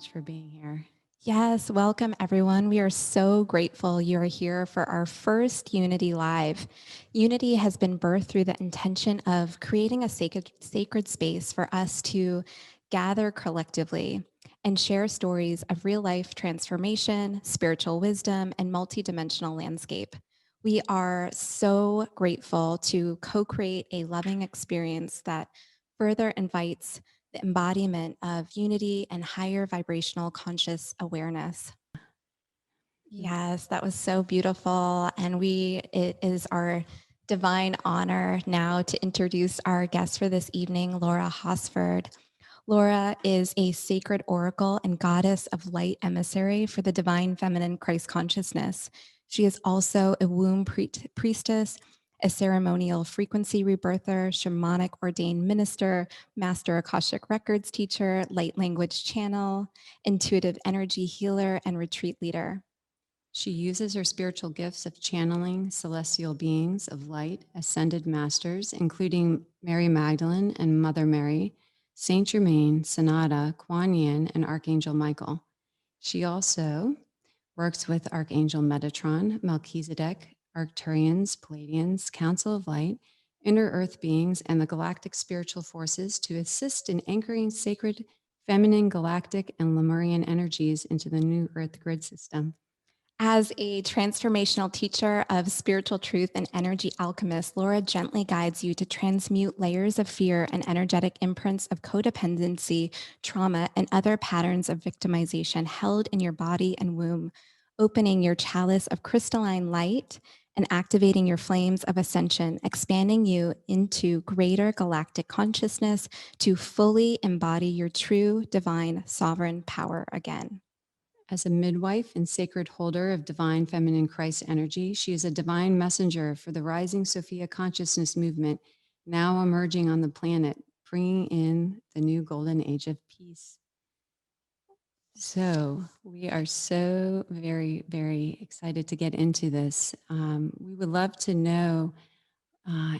much for being here. Yes, welcome everyone. We are so grateful you are here for our first Unity Live. Unity has been birthed through the intention of creating a sacred space for us to gather collectively and share stories of real life transformation, spiritual wisdom, and multidimensional landscape. We are so grateful to co create a loving experience that further invites the embodiment of unity and higher vibrational conscious awareness. Yes, that was so beautiful. And it is our divine honor now to introduce our guest for this evening, Laura Hosford. Laura is a sacred oracle and goddess of light emissary for the divine feminine Christ consciousness. She is also a womb priestess, a ceremonial frequency rebirther, shamanic ordained minister, master Akashic records teacher, light language channel, intuitive energy healer, and retreat leader. She uses her spiritual gifts of channeling celestial beings of light, ascended masters, including Mary Magdalene and Mother Mary, Saint Germain, Sanada, Kuan Yin, and Archangel Michael. She also works with Archangel Metatron, Melchizedek, Arcturians, Palladians, Council of Light, inner earth beings, and the galactic spiritual forces to assist in anchoring sacred feminine, galactic, and Lemurian energies into the new earth grid system. As a transformational teacher of spiritual truth and energy alchemist, Laura gently guides you to transmute layers of fear and energetic imprints of codependency, trauma, and other patterns of victimization held in your body and womb, opening your chalice of crystalline light and activating your flames of ascension, expanding you into greater galactic consciousness to fully embody your true divine sovereign power again. As a midwife and sacred holder of divine feminine Christ energy, she is a divine messenger for the rising Sophia consciousness movement, now emerging on the planet, bringing in the new golden age of peace. So, we are so very, very excited to get into this. We would love to know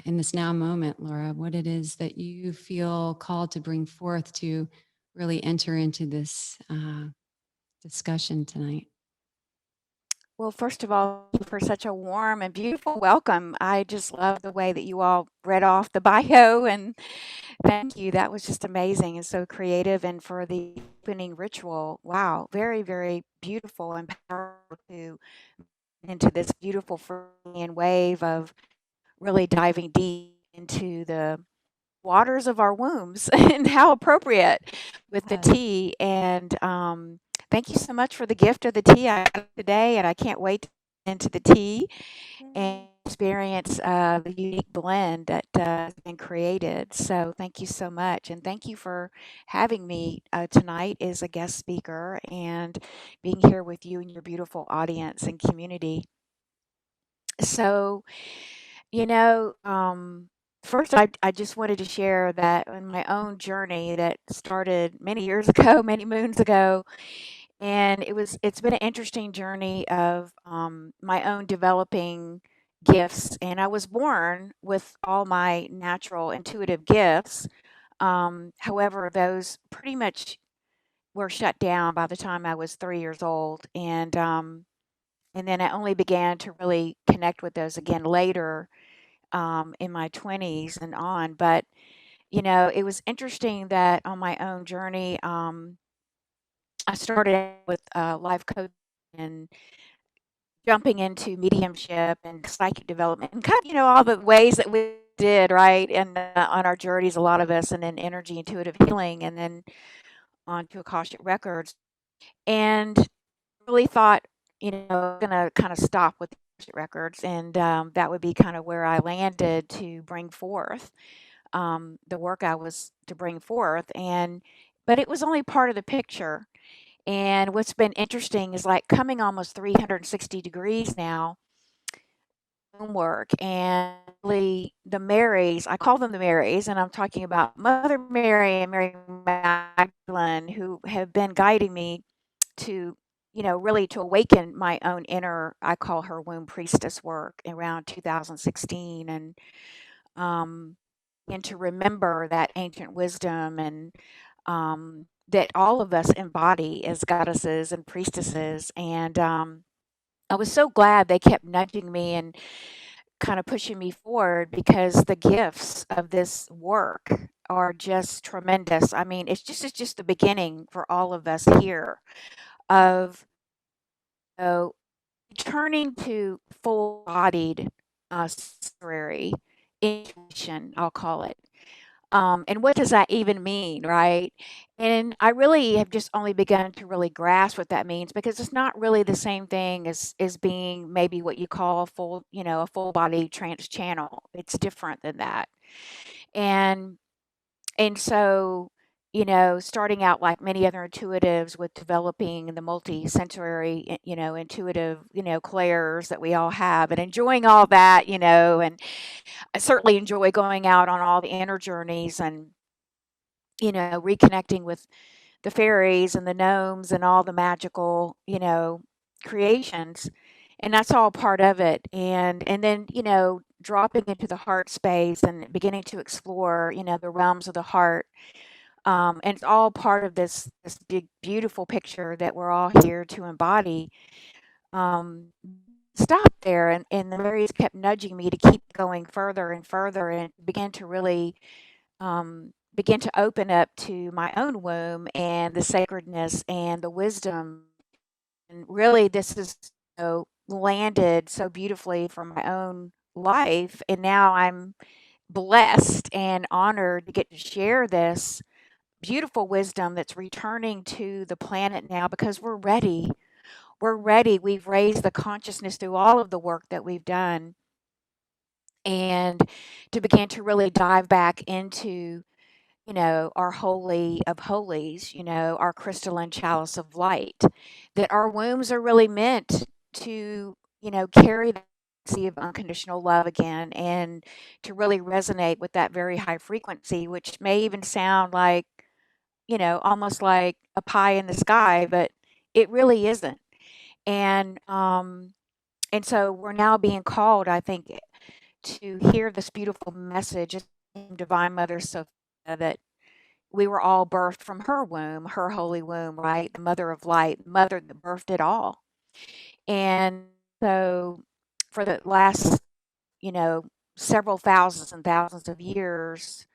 in this now moment, Laura, what it is that you feel called to bring forth to really enter into this discussion tonight. Well, first of all, thank you for such a warm and beautiful welcome. I just love the way that you all read off the bio, and thank you. That was just amazing and so creative. And for the opening ritual, wow, very, very beautiful and powerful to into this beautiful Freudian wave of really diving deep into the waters of our wombs and how appropriate with the tea. And thank you so much for the gift of the tea I got today, and I can't wait to get into the tea and experience the unique blend that has been created. So thank you so much, and thank you for having me tonight as a guest speaker and being here with you and your beautiful audience and community. So, you know, first, I just wanted to share that in my own journey that started many years ago, many moons ago, and it's been an interesting journey of my own developing gifts. And I was born with all my natural intuitive gifts. However, those pretty much were shut down by the time I was 3 years old, and then I only began to really connect with those again later in my 20s and on. But, it was interesting that on my own journey, I started out with life coaching and jumping into mediumship and psychic development and kind of, all the ways that we did, right? And on our journeys, a lot of us, and then energy, intuitive healing, and then on to Akashic Records. And really thought, going to kind of stop with the Akashic Records, and that would be kind of where I landed to bring forth the work I was to bring forth. But it was only part of the picture. And what's been interesting is like coming almost 360 degrees now, work and really the Marys, I call them the Marys, and I'm talking about Mother Mary and Mary Magdalene, who have been guiding me to, really to awaken my own inner, I call her womb priestess work around 2016. And to remember that ancient wisdom and that all of us embody as goddesses and priestesses. And I was so glad they kept nudging me and kind of pushing me forward, because the gifts of this work are just tremendous. I mean, it's just the beginning for all of us here of, you know, returning to full-bodied sensory intuition, I'll call it. And what does that even mean, right? And I really have just only begun to really grasp what that means, because it's not really the same thing as being maybe what you call a full, a full body trance channel. It's different than that. And so, starting out like many other intuitives with developing the multi-sensory, intuitive, clairs that we all have, and enjoying all that, and I certainly enjoy going out on all the inner journeys and, reconnecting with the fairies and the gnomes and all the magical, creations. And that's all part of it. And then, dropping into the heart space and beginning to explore, the realms of the heart. And it's all part of this big, beautiful picture that we're all here to embody. Um, Stop there, and the fairies kept nudging me to keep going further and further, and begin to really begin to open up to my own womb and the sacredness and the wisdom. And really, this is, landed so beautifully for my own life. And now I'm blessed and honored to get to share this beautiful wisdom that's returning to the planet now, because we're ready. We're ready. We've raised the consciousness through all of the work that we've done, and to begin to really dive back into, our holy of holies, our crystalline chalice of light, that our wombs are really meant to, carry the frequency of unconditional love again, and to really resonate with that very high frequency, which may even sound like, almost like a pie in the sky, but it really isn't. And, and so we're now being called, I think, to hear this beautiful message from Divine Mother Sophia, that we were all birthed from her womb, her holy womb, right? The mother of light, the mother that birthed it all. And so for the last, you know, several thousands and thousands of years,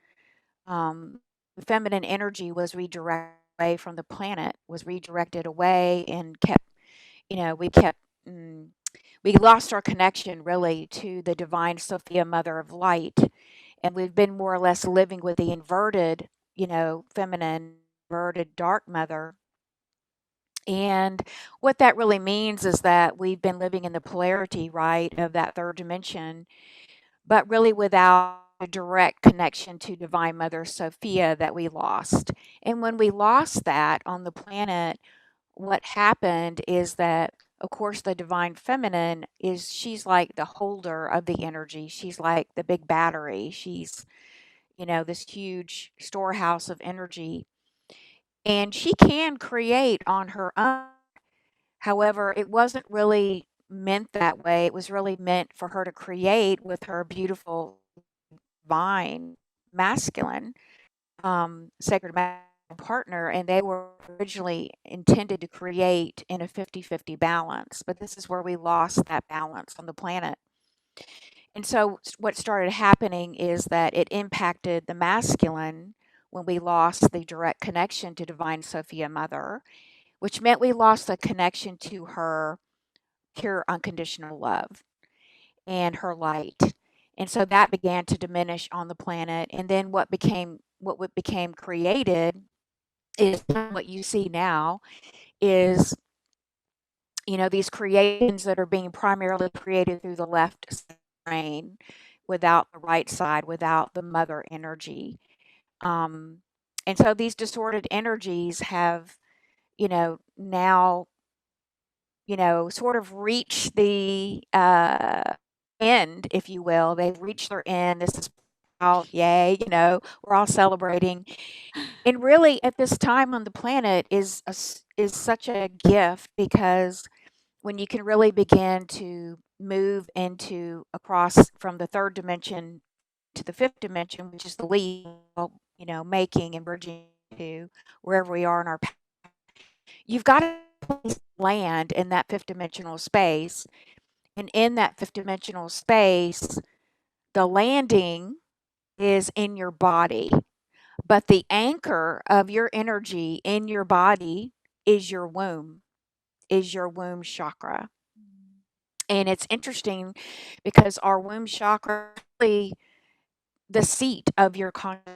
the feminine energy was redirected away from the planet, was redirected away, and kept, we kept, we lost our connection really to the divine Sophia, mother of light. And we've been more or less living with the inverted, feminine, inverted dark mother. And what that really means is that we've been living in the polarity, right, of that third dimension, but really without a direct connection to Divine Mother Sophia that we lost. And when we lost that on the planet, what happened is that, of course, the divine feminine she's like the holder of the energy. She's like the big battery. She's, this huge storehouse of energy. And she can create on her own. However, it wasn't really meant that way. It was really meant for her to create with her beautiful divine masculine, sacred masculine partner, and they were originally intended to create in a 50-50 balance. But this is where we lost that balance on the planet. And so what started happening is that it impacted the masculine when we lost the direct connection to Divine Sophia Mother, which meant we lost the connection to her pure unconditional love and her light. And so that began to diminish on the planet. And then what became created is what you see now is, these creations that are being primarily created through the left brain, without the right side, without the mother energy. Um, and so these distorted energies have, now, sort of reached the end, if you will. They've reached their end. This is out, yay, we're all celebrating. And really, at this time on the planet is such a gift, because when you can really begin to move into across from the third dimension to the fifth dimension, which is the leap, making and bridging to, wherever we are in our path, you've got to land in that fifth dimensional space. And in that fifth dimensional space, the landing is in your body, but the anchor of your energy in your body is your womb chakra. And it's interesting because our womb chakra is really the seat of your consciousness,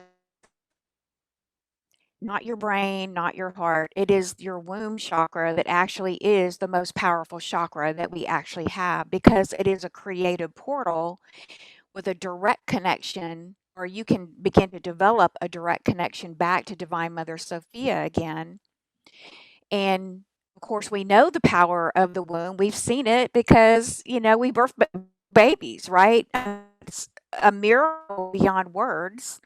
not your brain, not your heart. It is your womb chakra that actually is the most powerful chakra that we actually have, because it is a creative portal with a direct connection, or you can begin to develop a direct connection back to Divine Mother Sophia again. And of course, we know the power of the womb. We've seen it because, we birth babies, right? It's a miracle beyond words.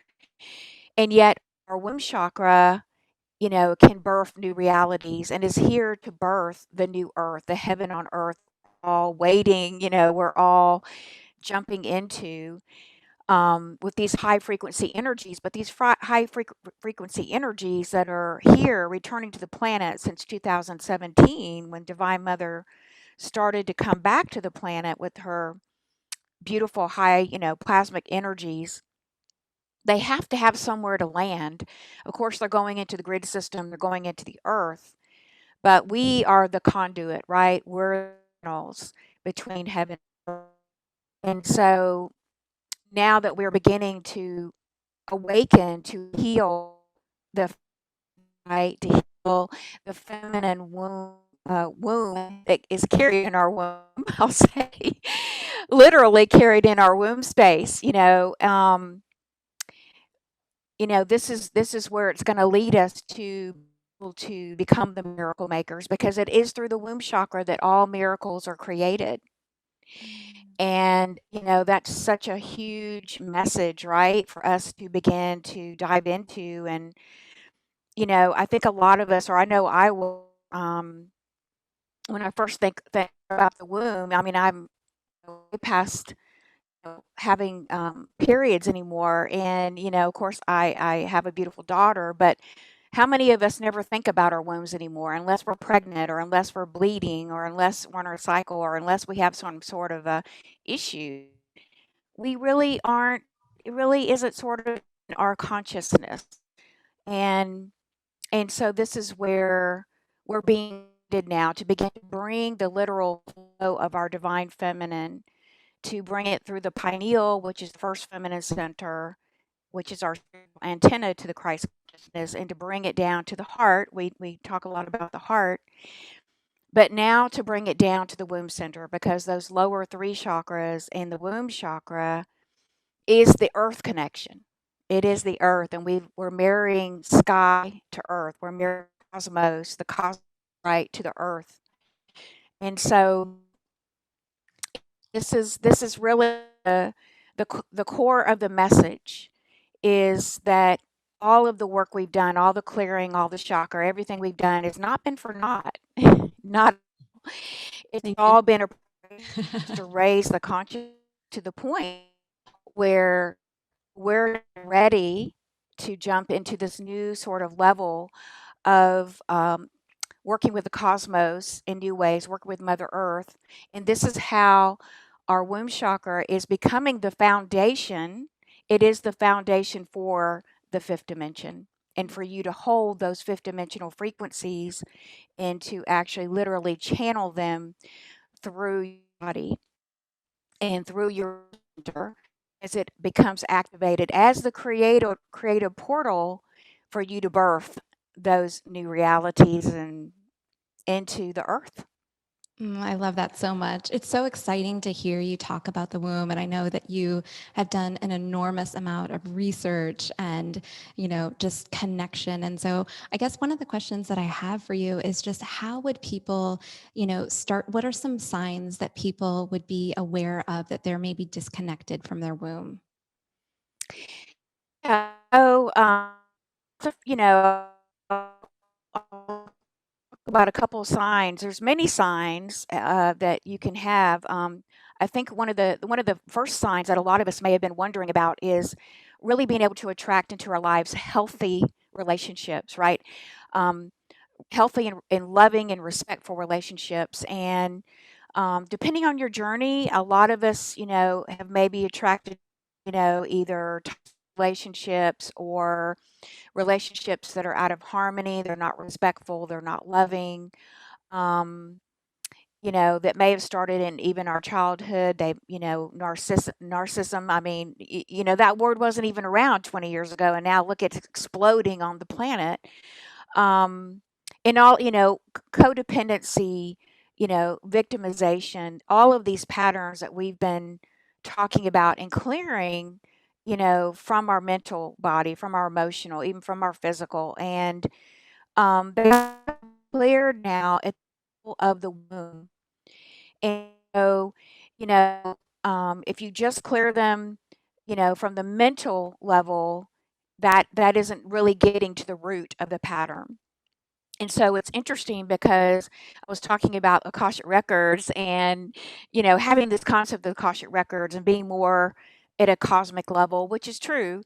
And yet, our womb chakra, can birth new realities and is here to birth the new earth, the heaven on earth, all waiting, we're all jumping into, with these high frequency energies, but these frequency energies that are here returning to the planet since 2017, when Divine Mother started to come back to the planet with her beautiful high, plasmic energies. They have to have somewhere to land. Of course, they're going into the grid system, they're going into the earth, but we are the conduit, right? We're the channels between heaven and earth. And so now that we're beginning to awaken, to heal the right, to heal the feminine womb that is carried in our womb, I'll say, literally carried in our womb space. This is where it's going to lead us to become the miracle makers, because it is through the womb chakra that all miracles are created. And, that's such a huge message, right, for us to begin to dive into. And, I think a lot of us, or I know I will, when I first think about the womb, I mean, I'm way past having periods anymore. And, of course, I have a beautiful daughter, but how many of us never think about our wombs anymore unless we're pregnant, or unless we're bleeding, or unless we're on our cycle, or unless we have some sort of a issue? We really aren't, it really isn't sort of in our consciousness. And so this is where we're being did now to begin to bring the literal flow of our divine feminine, to bring it through the pineal, which is the first feminine center, which is our antenna to the Christ consciousness, and to bring it down to the heart. We talk a lot about the heart, but now to bring it down to the womb center, because those lower three chakras and the womb chakra is the earth connection. It is the earth, and we're marrying sky to earth. We're marrying cosmos, the cosmos, right, to the earth. And so this is really the core of the message, is that all of the work we've done, all the clearing, all the chakra, everything we've done has not been for naught. Not, it's Thank you. all been a to raise the consciousness to the point where we're ready to jump into this new sort of level of working with the cosmos in new ways, working with Mother Earth. And this is how our womb chakra is becoming the foundation. It is the foundation for the fifth dimension, and for you to hold those fifth dimensional frequencies and to actually literally channel them through your body and through your center, as it becomes activated as the creative portal for you to birth those new realities and into the earth. I love that so much. It's so exciting to hear you talk about the womb. And I know that you have done an enormous amount of research and, just connection. And so I guess one of the questions that I have for you is just how would people, start? What are some signs that people would be aware of that they're maybe disconnected from their womb? Yeah. So, you know, about a couple of signs. There's many signs that you can have. I think one of the first signs that a lot of us may have been wondering about is really being able to attract into our lives healthy relationships, right? Um, Healthy and loving and respectful relationships. And depending on your journey, a lot of us, have maybe attracted, either toxic relationships or relationships that are out of harmony. They're not respectful. They're not loving. Um, that may have started in even our childhood. They, narcissism. I mean, that word wasn't even around 20 years ago, and now look, it's exploding on the planet. Um, and all, codependency, victimization, all of these patterns that we've been talking about and clearing, from our mental body, from our emotional, even from our physical. And they're cleared now at the level of the womb. And so, if you just clear them, from the mental level, that isn't really getting to the root of the pattern. And so it's interesting because I was talking about Akashic records and, having this concept of Akashic records and being more at a cosmic level, which is true.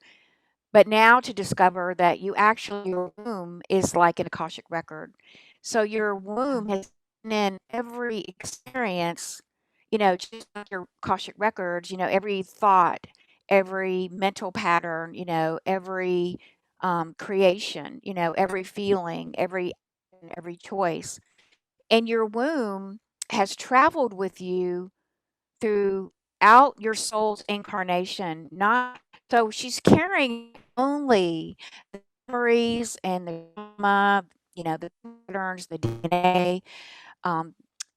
But now to discover that your womb is like an Akashic record. So your womb has been in every experience, just like your Akashic records, every thought, every mental pattern, every creation, every feeling, every choice. And your womb has traveled with you throughout your soul's incarnation. Not so she's carrying only the memories and the trauma, the patterns, the DNA, um,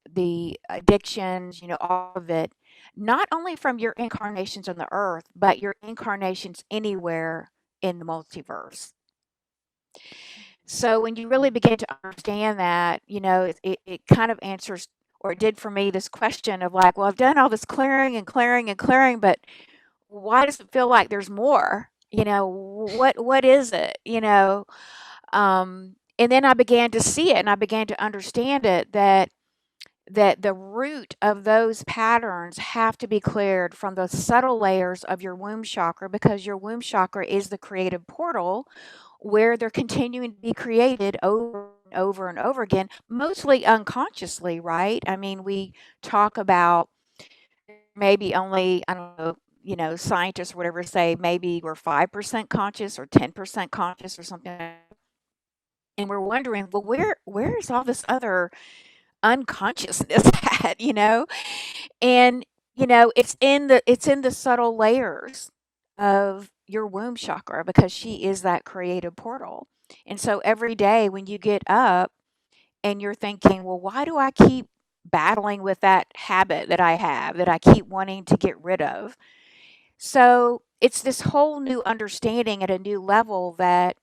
the addictions, all of it. Not only from your incarnations on the earth, but your incarnations anywhere in the multiverse. So when you really begin to understand that, it kind of answers, or it did for me, this question of like, well, I've done all this clearing and clearing and clearing, but why does it feel like there's more? What is it? And then I began to see it and I began to understand it, that the root of those patterns have to be cleared from the subtle layers of your womb chakra, because your womb chakra is the creative portal where they're continuing to be created over and over and over again, mostly unconsciously, right? I mean, we talk about maybe only, I don't know, scientists or whatever say maybe we're 5% conscious or 10% conscious or something. And we're wondering, well, where is all this other unconsciousness at, And, it's in the subtle layers of your womb chakra, because she is that creative portal. And so every day when you get up and you're thinking, well, why do I keep battling with that habit that I have, that I keep wanting to get rid of? So it's this whole new understanding at a new level that,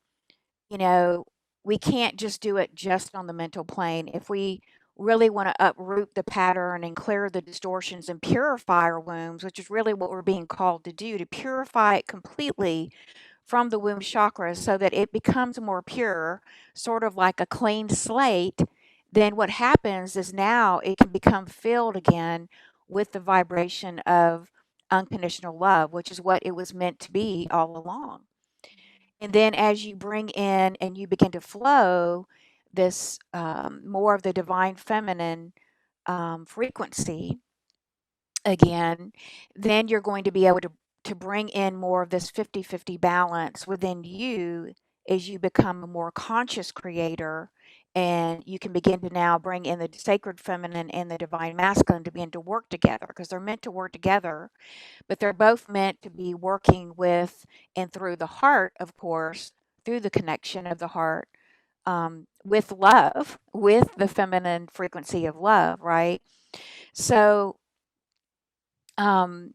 you know, we can't just do it just on the mental plane. If we really want to uproot the pattern and clear the distortions and purify our wombs, which is really what we're being called to do, to purify it completely from the womb chakra so that it becomes more pure, sort of like a clean slate, then what happens is now it can become filled again with the vibration of unconditional love, which is what it was meant to be all along. And then as you bring in and you begin to flow this more of the divine feminine frequency again, then you're going to be able to bring in more of this 50-50 balance within you as you become a more conscious creator. And you can begin to now bring in the sacred feminine and the divine masculine to begin to work together, because they're meant to work together, but they're both meant to be working with and through the heart, of course, through the connection of the heart, with love, with the feminine frequency of love, right? So, um,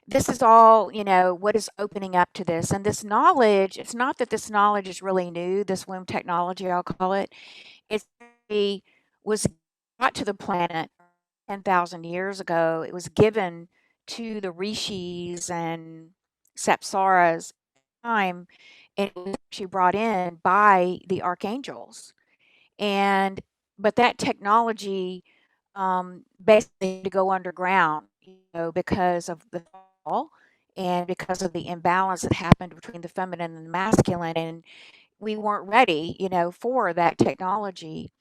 this is all, what is opening up to this. And this knowledge, it's not that this knowledge is really new, this womb technology, I'll call it. It's actually was brought to the planet 10,000 years ago. It was given to the rishis and sapsaras time, and it was actually brought in by the archangels. And but that technology basically had to go underground, because of the fall and because of the imbalance that happened between the feminine and the masculine. And we weren't ready, for that technology.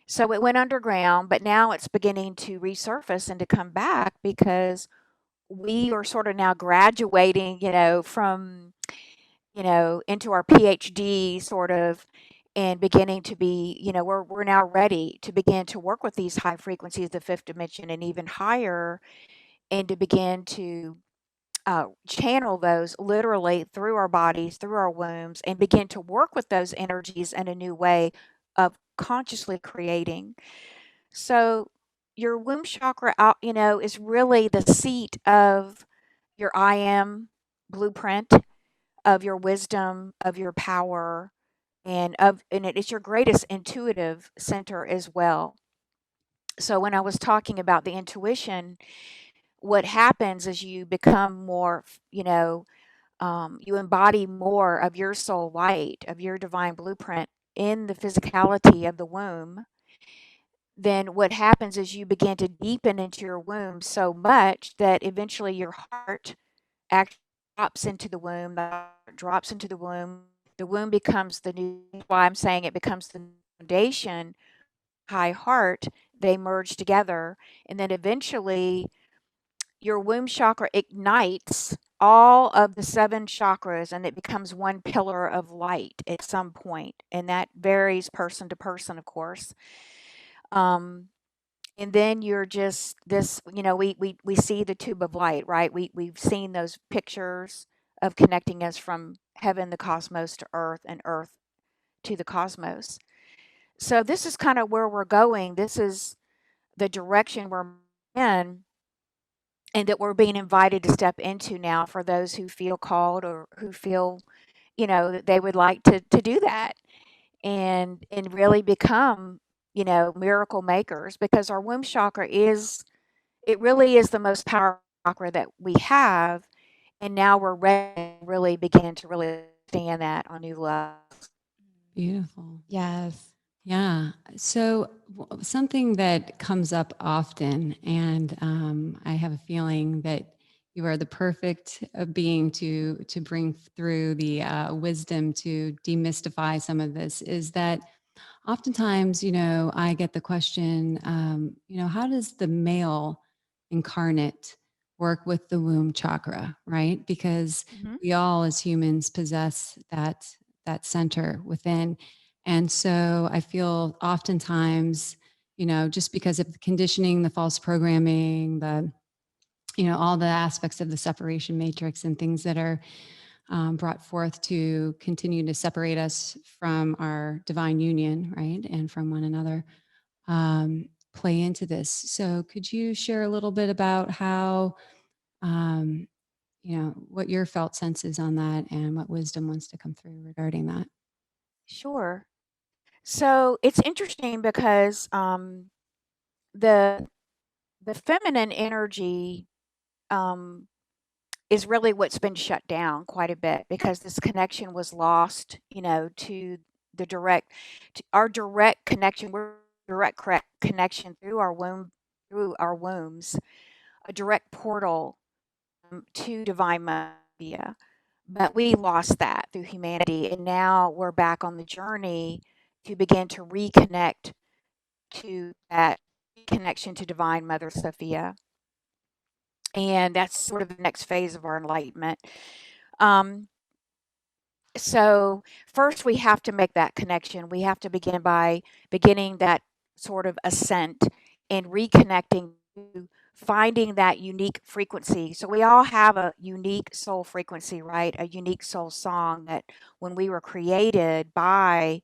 So it went underground, but now it's beginning to resurface and to come back because we are sort of now graduating, from, into our PhD sort of, and beginning to be, we're now ready to begin to work with these high frequencies, the fifth dimension and even higher, and to begin to channel those literally through our bodies, through our wombs, and begin to work with those energies in a new way of consciously creating. So your womb chakra out, is really the seat of your I am blueprint, of your wisdom, of your power, and it's your greatest intuitive center as well. So when I was talking about the intuition, what happens is you become more, you embody more of your soul light, of your divine blueprint in the physicality of the womb. Then what happens is you begin to deepen into your womb so much that eventually your heart actually drops into the womb. The heart drops into the womb. The womb becomes the new, why I'm saying it becomes the foundation, high heart. They merge together. And then eventually your womb chakra ignites all of the seven chakras and it becomes one pillar of light at some point. And that varies person to person, of course. Um, and then you're just this, we see the tube of light, right? We've seen those pictures of connecting us from heaven, the cosmos to earth and earth to the cosmos. So this is kind of where we're going. This is the direction we're in and that we're being invited to step into now for those who feel called or who feel, that they would like to do that and really become, miracle makers because our womb chakra is it really is the most powerful chakra that we have, and now we're ready to really begin to really understand that on new levels. Beautiful. Yes. Yeah. So something that comes up often, and I have a feeling that you are the perfect being to bring through the wisdom to demystify some of this. Is that oftentimes, I get the question, how does the male incarnate work with the womb chakra, right? Because Mhm. we all as humans possess that center within. And so I feel oftentimes, just because of the conditioning, the false programming, all the aspects of the separation matrix and things that are brought forth to continue to separate us from our divine union, right? And from one another, play into this. So could you share a little bit about how, um, what your felt sense is on that and what wisdom wants to come through regarding that? Sure. So it's interesting because the the feminine energy um, is really what's been shut down quite a bit because this connection was lost, to the direct, to our direct connection. We're direct connection through our womb, through our wombs, a direct portal to divine mother. But we lost that through humanity, and now we're back on the journey to begin to reconnect to that connection to divine mother Sophia. And that's sort of the next phase of our enlightenment. Um, so first we have to make that connection. We have to begin by beginning that sort of ascent and reconnecting to finding that unique frequency. So we all have a unique soul frequency, right? A unique soul song that when we were created by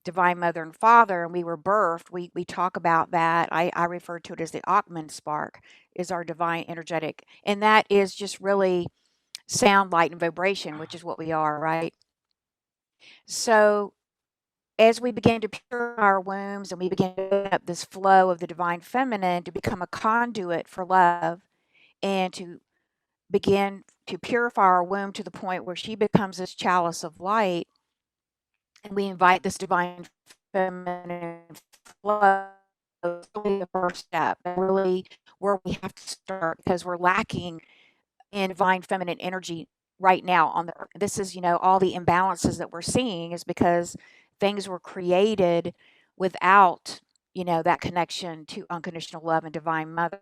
Divine Mother and Father and we were birthed, we talk about that. I refer to it as the Atman spark, is our divine energetic. And that is just really sound, light, and vibration, which is what we are, right? So as we begin to purify our wombs and we begin to open up this flow of the divine feminine to become a conduit for love and to begin to purify our womb to the point where she becomes this chalice of light, and we invite this divine feminine flow, is really the first step, and really where we have to start because we're lacking in divine feminine energy right now on the earth. This is, all the imbalances that we're seeing is because things were created without, that connection to unconditional love and divine mother.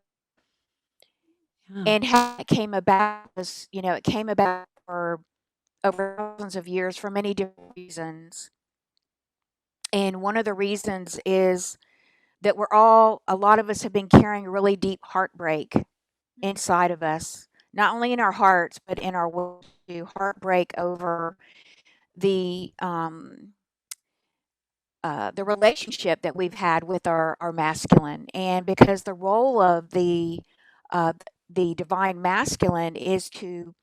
Yeah. And how it came about was, it came about for over thousands of years for many different reasons. And one of the reasons is that a lot of us have been carrying really deep heartbreak inside of us, not only in our hearts, but in our will to heartbreak over the um, the relationship that we've had with our masculine. And because the role of uh, the divine masculine is to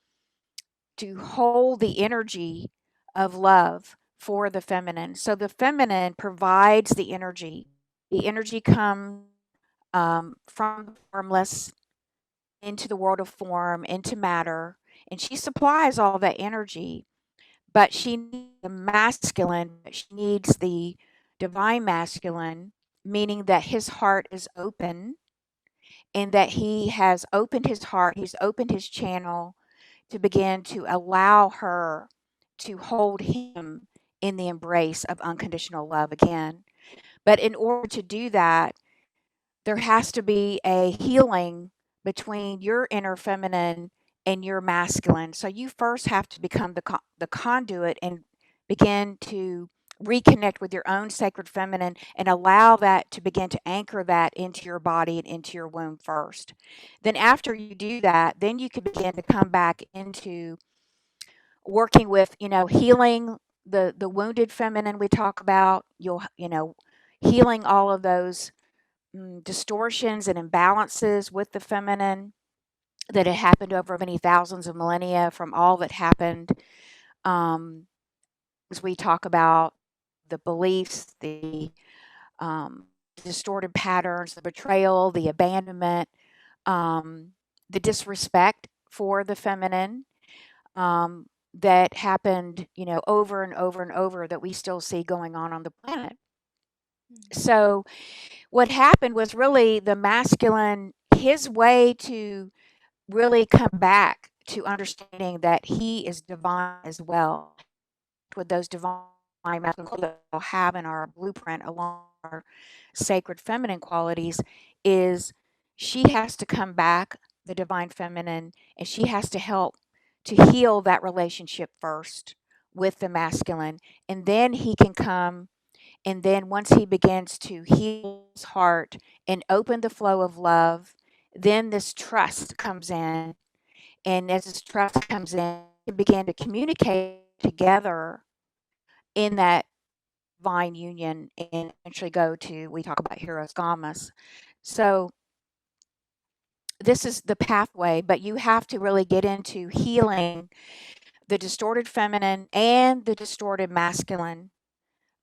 hold the energy of love for the feminine. So the feminine provides the energy. The energy comes from the formless into the world of form, into matter, and she supplies all that energy. But she needs the masculine, she needs the divine masculine, meaning that his heart is open and that he has opened his heart, he's opened his channel to begin to allow her to hold him in the embrace of unconditional love again. But in order to do that, there has to be a healing between your inner feminine and your masculine. So you first have to become the conduit and begin to reconnect with your own sacred feminine and allow that to begin to anchor that into your body and into your womb first. Then after you do that, then you can begin to come back into working with, healing the wounded feminine we talk about. Healing all of those distortions and imbalances with the feminine that had happened over many thousands of millennia from all that happened. As we talk about the beliefs, the um, distorted patterns, the betrayal, the abandonment, um, the disrespect for the feminine that happened, over and over and over that we still see going on the planet. So what happened was really the masculine, his way to really come back to understanding that he is divine as well, with those divine masculine qualities that we'll have in our blueprint along our sacred feminine qualities, is she has to come back, the divine feminine, and she has to help to heal that relationship first with the masculine. And then he can come, and then once he begins to heal his heart and open the flow of love, then this trust comes in. And as this trust comes in, we begin to communicate together in that divine union and eventually go to, we talk about Heroes Gamas. So this is the pathway, but you have to really get into healing the distorted feminine and the distorted masculine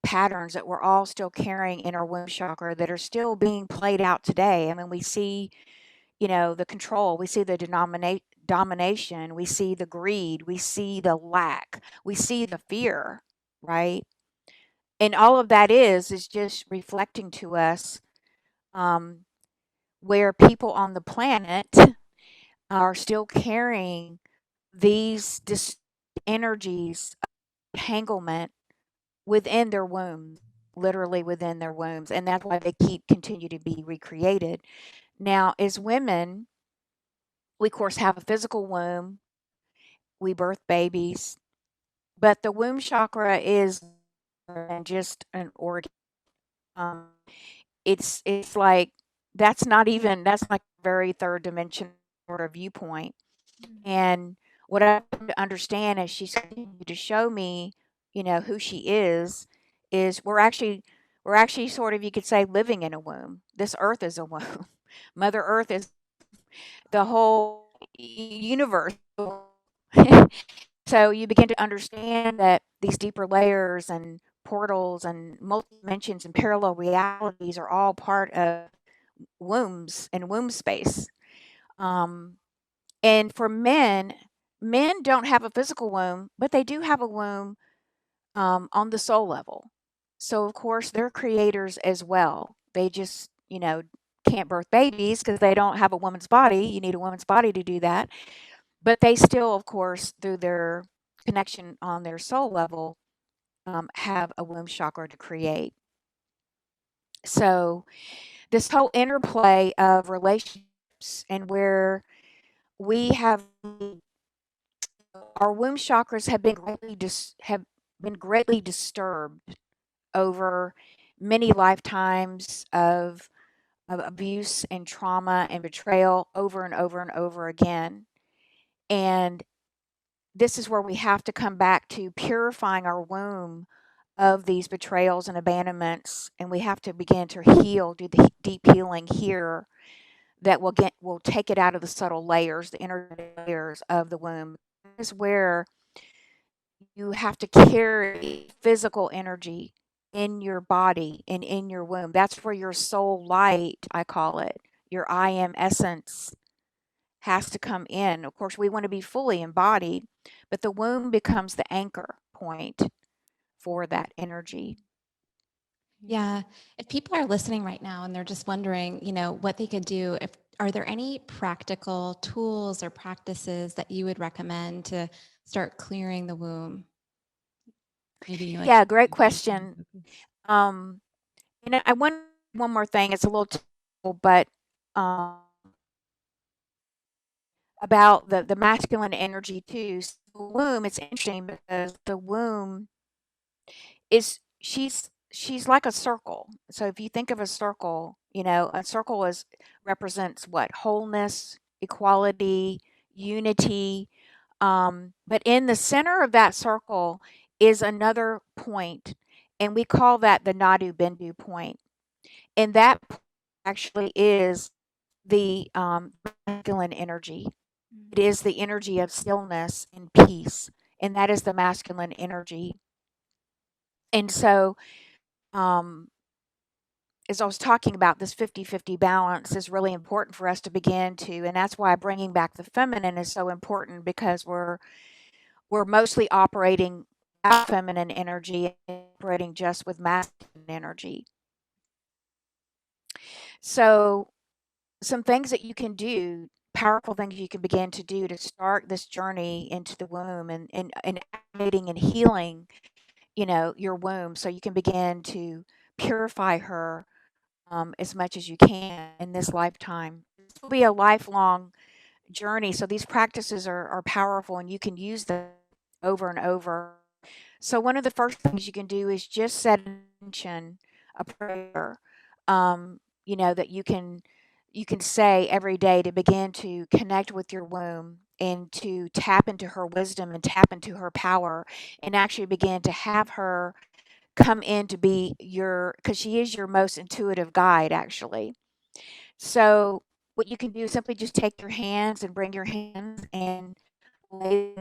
patterns that we're all still carrying in our womb chakra that are still being played out today. I mean, we see, the control, we see the domination, we see the greed, we see the lack, we see the fear, right? And all of that is just reflecting to us um, where people on the planet are still carrying these energies of entanglement within their wombs, literally within their wombs, and that's why they continue to be recreated. Now, as women, we of course have a physical womb, we birth babies, but the womb chakra is more than just an organ. Um, it's like that's like a very third dimension sort of viewpoint. And what I come to understand as she's continued to show me, who she is we're actually sort of, you could say, living in a womb. This earth is a womb. Mother Earth is the whole universe. So you begin to understand that these deeper layers and portals and multi dimensions and parallel realities are all part of wombs and womb space. Um, and for men, men don't have a physical womb, but they do have a womb on the soul level. So, of course, they're creators as well. They just, can't birth babies because they don't have a woman's body. You need a woman's body to do that. but they still, of course, through their connection on their soul level, have a womb chakra to create. So this whole interplay of relationships and where we have our womb chakras have been greatly disturbed over many lifetimes of abuse and trauma and betrayal over and over and over again. And this is where we have to come back to purifying our womb of these betrayals and abandonments, and we have to begin to heal, do the deep healing here that will take it out of the subtle layers, the inner layers of the womb. This is where you have to carry physical energy in your body and in your womb. That's where your soul light, I call it, your I am essence has to come in. Of course, we want to be fully embodied, but the womb becomes the anchor point for that energy. Yeah. If people are listening right now and they're just wondering, what they could do, if are there any practical tools or practices that you would recommend to start clearing the womb? Maybe like Yeah, great meditation question. focus. Um, I want one more thing. It's a little technical, but um, about the masculine energy too. So the womb, it's interesting because the womb is she's like a circle. So if you think of a circle, a circle is represents what? Wholeness, equality, unity. But in the center of that circle is another point, and we call that the Nadu Bindu point. And that actually is the masculine energy. It is the energy of stillness and peace, and that is the masculine energy. And so, um, as I was talking about, this 50-50 balance is really important for us to begin to, and that's why bringing back the feminine is so important, because we're mostly operating without feminine energy and operating just with masculine energy. So, some things that you can do, powerful things you can begin to do to start this journey into the womb, and activating and healing, your womb, so you can begin to purify her as much as you can in this lifetime. This will be a lifelong journey. So these practices are powerful, and you can use them over and over. So one of the first things you can do is just set an intention, a prayer, that you can say every day to begin to connect with your womb and to tap into her wisdom and tap into her power, and actually begin to have her come in to be because she is your most intuitive guide, actually. So what you can do is simply just take your hands and bring your hands and lay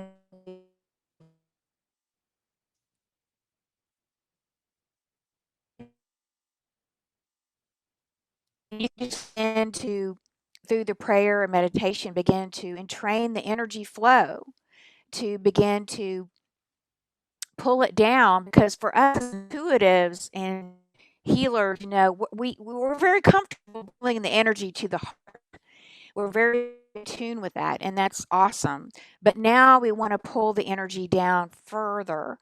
you can just begin to, through the prayer and meditation, begin to entrain the energy flow to begin to pull it down, because for us intuitives and healers, we're very comfortable pulling the energy to the heart. We're very in tune with that, and that's awesome. But now we want to pull the energy down further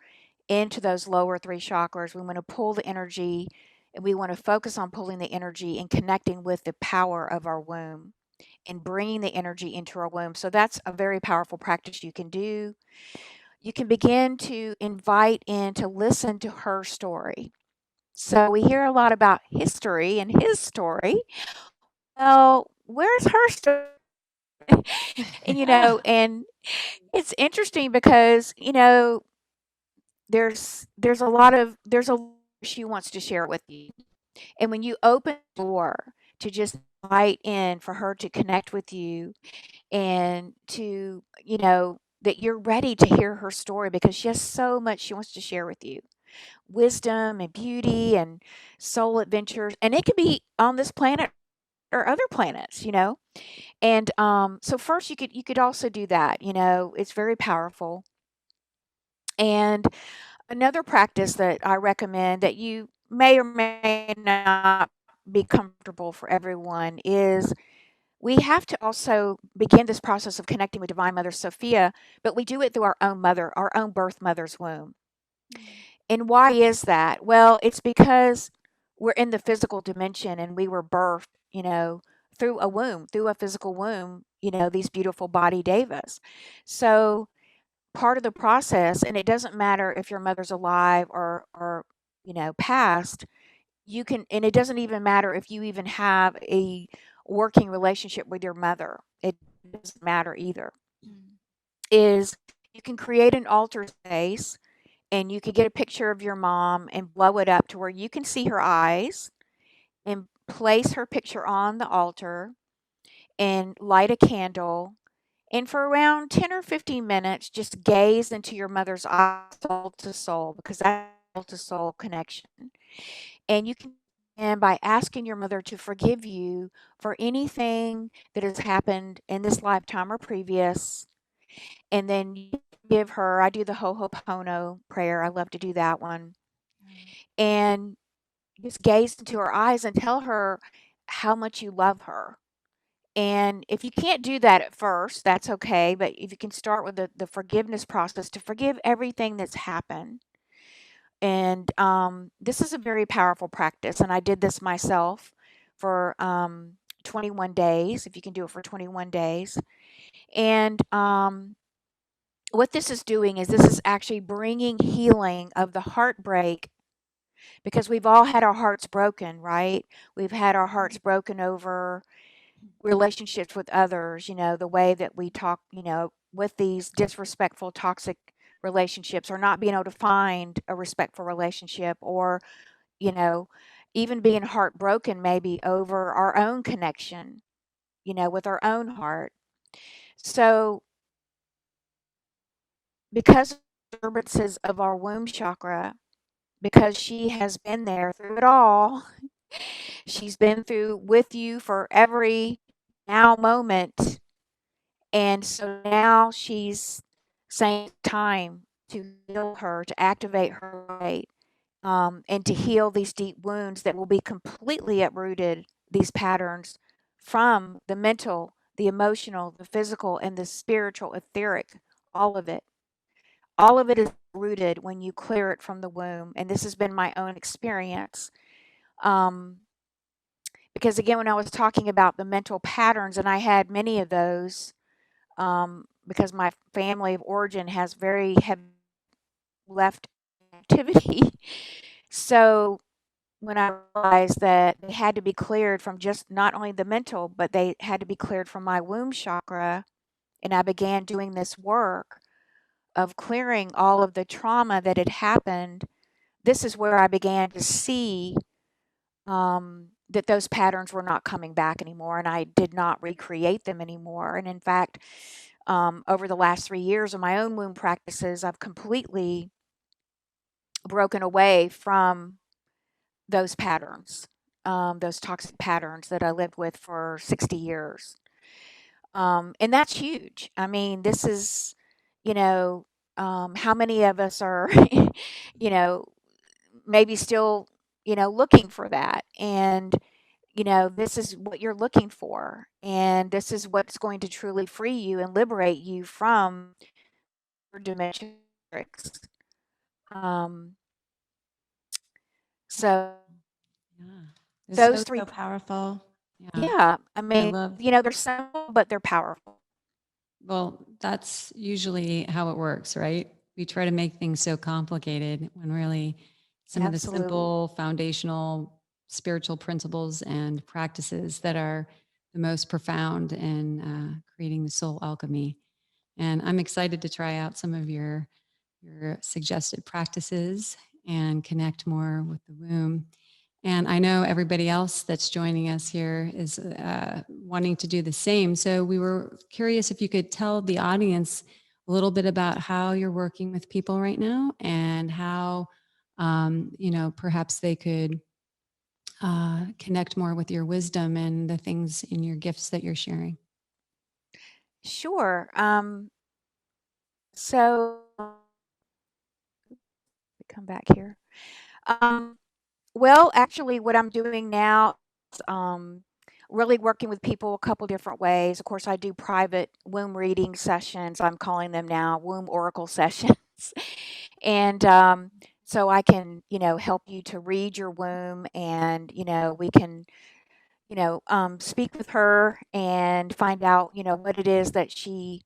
into those lower three chakras. We want to pull the energy, and we want to focus on pulling the energy and connecting with the power of our womb and bringing the energy into our womb. So that's a very powerful practice you can do. You can begin to invite in to listen to her story. So we hear a lot about history and his story. Well, where's her story? And and it's interesting because there's a she wants to share with you. And when you open the door to just invite in for her to connect with you, and to that you're ready to hear her story, because she has so much she wants to share with you, wisdom and beauty and soul adventures, and it could be on this planet or other planets. And so first you could also do that. It's very powerful. And another practice that I recommend, that you may or may not be comfortable for everyone, is we have to also begin this process of connecting with Divine Mother Sophia, but we do it through our own mother, our own birth mother's womb. And why is that? Well, it's because we're in the physical dimension and we were birthed, through a womb, through a physical womb, these beautiful body devas. So part of the process, and it doesn't matter if your mother's alive or passed, you can, and it doesn't even matter if you even have a working relationship with your mother. It doesn't matter either. Is you can create an altar space and you could get a picture of your mom and blow it up to where you can see her eyes and place her picture on the altar and light a candle. And for around 10 or 15 minutes, just gaze into your mother's eyes, soul to soul, because that's soul to soul connection. And you can begin by asking your mother to forgive you for anything that has happened in this lifetime or previous. And then you give her, I do the Ho'oponopono prayer. I love to do that one. And just gaze into her eyes and tell her how much you love her. And if you can't do that at first, that's okay. But if you can start with the forgiveness process to forgive everything that's happened. And this is a very powerful practice. And I did this myself for 21 days, if you can do it for 21 days. And what this is doing is this is actually bringing healing of the heartbreak because we've all had our hearts broken, right? We've had our hearts broken over relationships with others, the way that we talk, with these disrespectful, toxic relationships or not being able to find a respectful relationship or, you know, even being heartbroken maybe over our own connection, with our own heart. So, because of the disturbances of our womb chakra, because she has been there through it all, she's been through with you for every now moment. And so now she's saying time to heal her, to activate her light, and to heal these deep wounds that will be completely uprooted, these patterns from the mental, the emotional, the physical, and the spiritual, etheric, all of it. All of it is rooted when you clear it from the womb. And this has been my own experience. Um, because again, when I was talking about the mental patterns, and I had many of those, because my family of origin has very heavy left activity. So when I realized that they had to be cleared from just not only the mental, but they had to be cleared from my womb chakra, and I began doing this work of clearing all of the trauma that had happened, this is where I began to see that those patterns were not coming back anymore, and I did not recreate them anymore. And in fact, over the last 3 years of my own womb practices, I've completely broken away from those patterns, those toxic patterns that I lived with for 60 years. And that's huge. I mean, this is, you know, how many of us are, you know, maybe still, looking for that. And, this is what you're looking for. And this is what's going to truly free you and liberate you from your dimension tricks. Um, so Yeah. It's those so, three, so powerful. Yeah. yeah, I I mean, love, they're simple, but they're powerful. well, that's usually how it works, right? We try to make things so complicated when really some of the Absolutely. simple foundational spiritual principles and practices that are the most profound in creating the soul alchemy. And I'm excited to try out some of your suggested practices and connect more with the womb. And I know everybody else that's joining us here is wanting to do the same. So we were curious if you could tell the audience a little bit about how you're working with people right now and how, perhaps they could connect more with your wisdom and the things in your gifts that you're sharing. Sure. So come back here. Um, well, actually, what I'm doing now is really working with people a couple different ways. Of course, I do private womb reading sessions. I'm calling them now womb oracle sessions. And so I can, help you to read your womb, and, we can, speak with her and find out, what it is that she,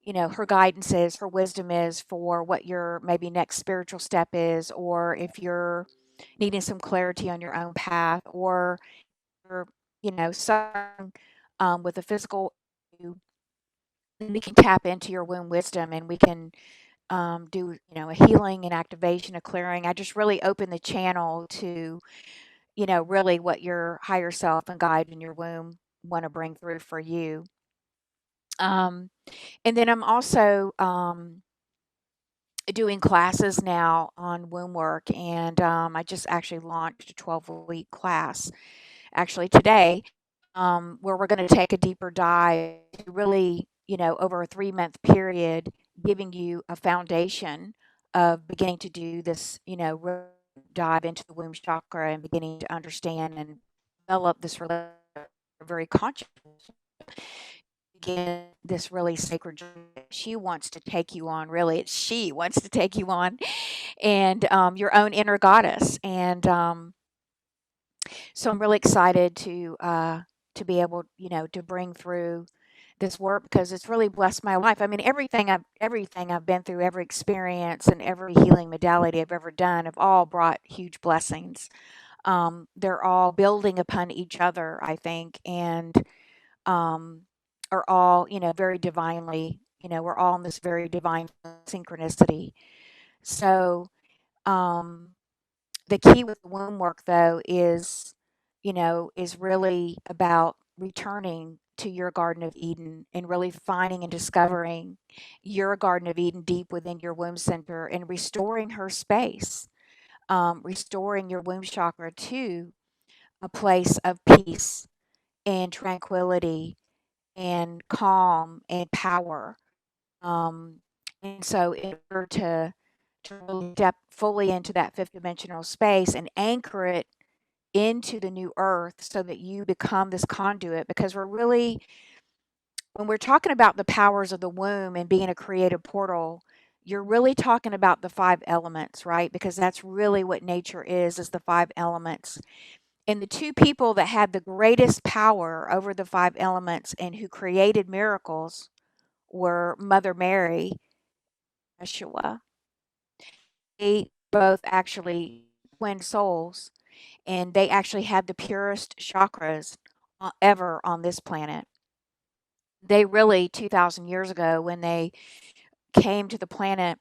her guidance is, her wisdom is for what your maybe next spiritual step is, or if you're needing some clarity on your own path, or you're, suffering with a physical issue, then we can tap into your womb wisdom, and we can do, a healing and activation, a clearing. I just really open the channel to, really what your higher self and guide in your womb want to bring through for you. Um, and then I'm also doing classes now on womb work, and I just actually launched a 12-week class actually today, where we're going to take a deeper dive, really, over a 3-month period, giving you a foundation of beginning to do this, real dive into the womb chakra and beginning to understand and develop this very conscious, begin this really sacred journey that she wants to take you on. Really, it's she wants to take you on, and your own inner goddess. And so I'm really excited to be able, to bring through this work, because it's really blessed my life. I mean, everything I've been through, every experience and every healing modality I've ever done have all brought huge blessings. They're all building upon each other, I think, and um, are all, very divinely, we're all in this very divine synchronicity. So, um, the key with the womb work, though, is really about returning to your Garden of Eden, and really finding and discovering your Garden of Eden deep within your womb center, and restoring her space, restoring your womb chakra to a place of peace and tranquility and calm and power. Um, and so, in order to really step fully into that fifth dimensional space and anchor it into the new earth, so that you become this conduit, because we're really, when we're talking about the powers of the womb and being a creative portal, you're really talking about the five elements, right? Because that's really what nature is the five elements. And the two people that had the greatest power over the five elements and who created miracles were Mother Mary, Yeshua. They both actually twin souls, and they actually had the purest chakras ever on this planet. They really, 2,000 years ago, when they came to the planet,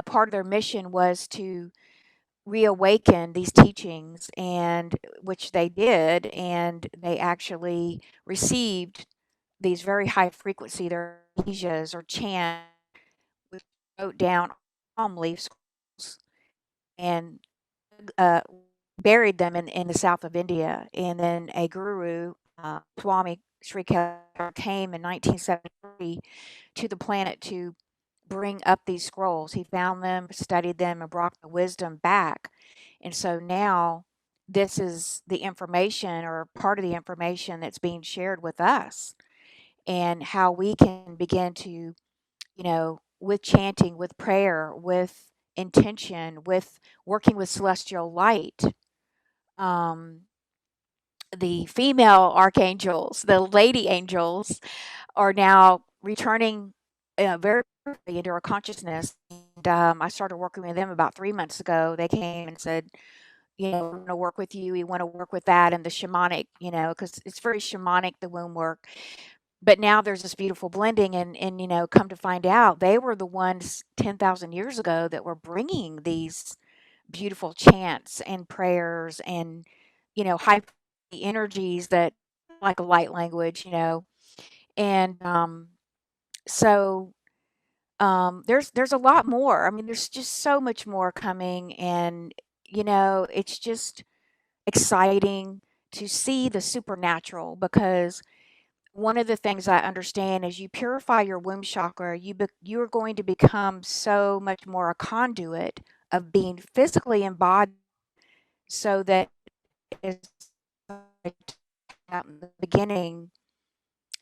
part of their mission was to reawaken these teachings, and which they did, and they actually received these very high frequency, their amnesias or chant, which wrote down palm leaf scrolls, and uh, buried them in the south of India. And then a guru, Swami Sri Keller, came in 1973 to the planet to bring up these scrolls. He found them, studied them, and brought the wisdom back. And so now this is the information, or part of the information, that's being shared with us, and how we can begin to, with chanting, with prayer, with intention, with working with celestial light, um, the female archangels, the lady angels, are now returning very quickly into our consciousness. And I started working with them about 3 months ago. They came and said, we want to work with you. We want to work with that and the shamanic, because it's very shamanic, the womb work. But now there's this beautiful blending, and come to find out, they were the ones 10,000 years ago that were bringing these beautiful chants and prayers, and high energies that, like a light language, and so there's a lot more. I mean, there's just so much more coming, and it's just exciting to see the supernatural, because one of the things I understand is, you purify your womb chakra, you're going to become so much more a conduit of being physically embodied, so that is out in the beginning,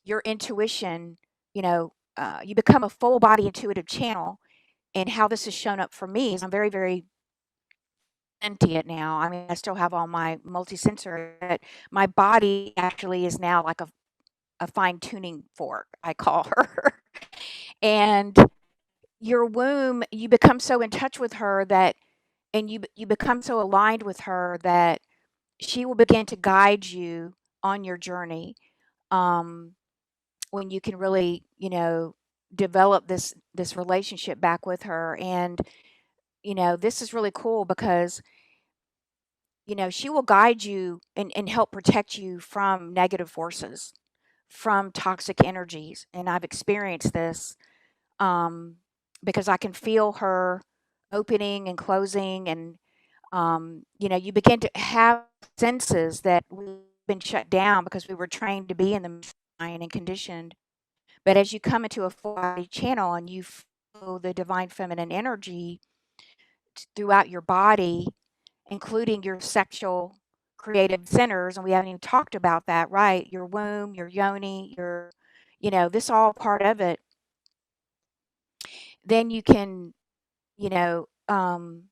your intuition, you become a full body intuitive channel. And how this has shown up for me is I'm very, very sentient now. I mean, I still have all my multisensory, but my body actually is now like a fine tuning fork, I call her. And your womb, you become so in touch with her that, and you become so aligned with her that she will begin to guide you on your journey. Um, when you can really, develop this relationship back with her. And this is really cool because she will guide you and help protect you from negative forces, from toxic energies. And I've experienced this, um, because I can feel her opening and closing. And you begin to have senses that we've been shut down because we were trained to be in the mind and conditioned. But as you come into a full body channel and you feel the divine feminine energy throughout your body, including your sexual creative centers, and we haven't even talked about that, right? Your womb, your yoni, this all part of it. Then you can, you know, um,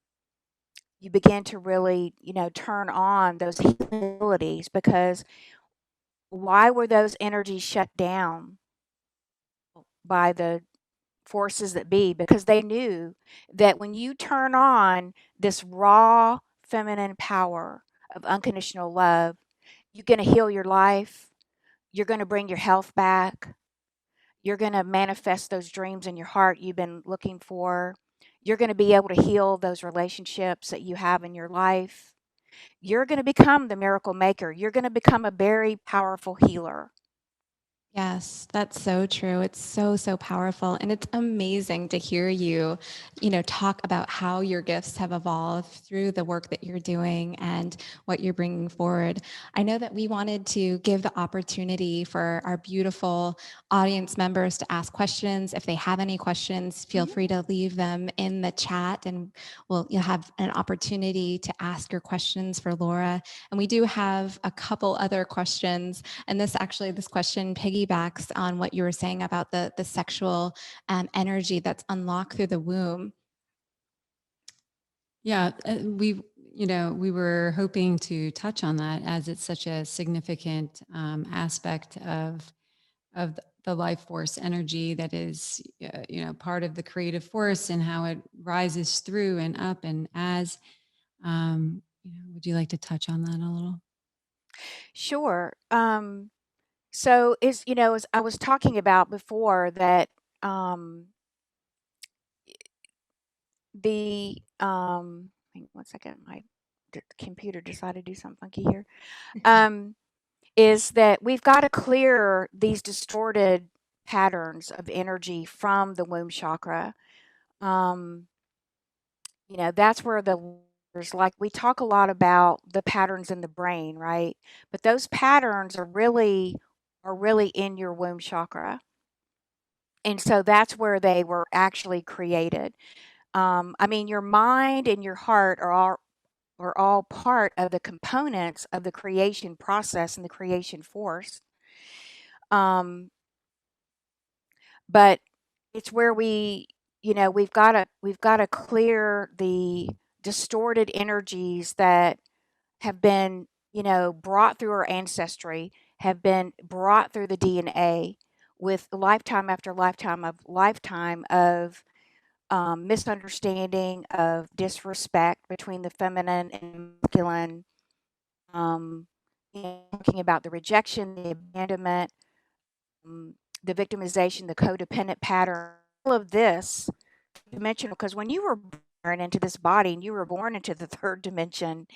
you begin to really, turn on those healing abilities, because why were those energies shut down by the forces that be? Because they knew that when you turn on this raw feminine power of unconditional love, you're going to heal your life. You're going to bring your health back. You're going to manifest those dreams in your heart you've been looking for. You're going to be able to heal those relationships that you have in your life. You're going to become the miracle maker. You're going to become a very powerful healer. Yes, that's so true. It's so, so powerful. And it's amazing to hear you, talk about how your gifts have evolved through the work that you're doing and what you're bringing forward. I know that we wanted to give the opportunity for our beautiful audience members to ask questions. If they have any questions, feel free to leave them in the chat, and you'll have an opportunity to ask your questions for Laura. And we do have a couple other questions. And this question piggybacks on what you were saying about the sexual energy that's unlocked through the womb. Yeah, we were hoping to touch on that, as it's such a significant aspect of the life force energy that is, part of the creative force, and how it rises through and up. And as, would you like to touch on that a little? Sure. So as I was talking about before, that um, hang on one second, my computer decided to do something funky here. Um, is that we've got to clear these distorted patterns of energy from the womb chakra. Um, that's where there's, like, we talk a lot about the patterns in the brain, right? But those patterns are really in your womb chakra. And so that's where they were actually created. I mean, your mind and your heart are all part of the components of the creation process and the creation force. Um, but it's where we've got to clear the distorted energies that have been, brought through our ancestry, have been brought through the DNA, with lifetime after lifetime of misunderstanding, of disrespect between the feminine and masculine, um, talking about the rejection, the abandonment, um, the victimization, the codependent pattern, all of this dimensional. Because when you were born into this body and you were born into the third dimension,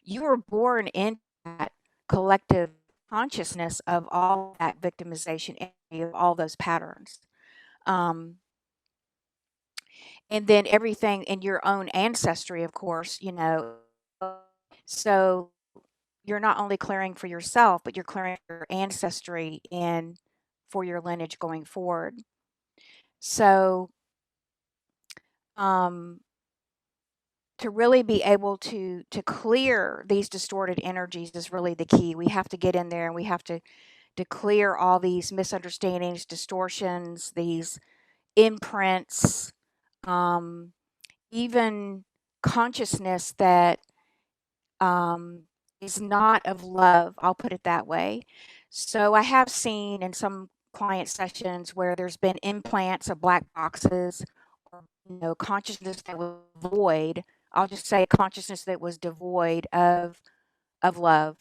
you were born into that collective consciousness of all that victimization energy, of all those patterns. Um, and then everything in your own ancestry, of course, so you're not only clearing for yourself, but you're clearing your ancestry and for your lineage going forward. So, um, to really be able to clear these distorted energies is really the key. We have to get in there and we have to clear all these misunderstandings, distortions, these imprints, um, even consciousness that um, is not of love. I'll put it that way. So I have seen in some client sessions where there's been implants of black boxes, or consciousness that was void. I'll just say consciousness that was devoid of love,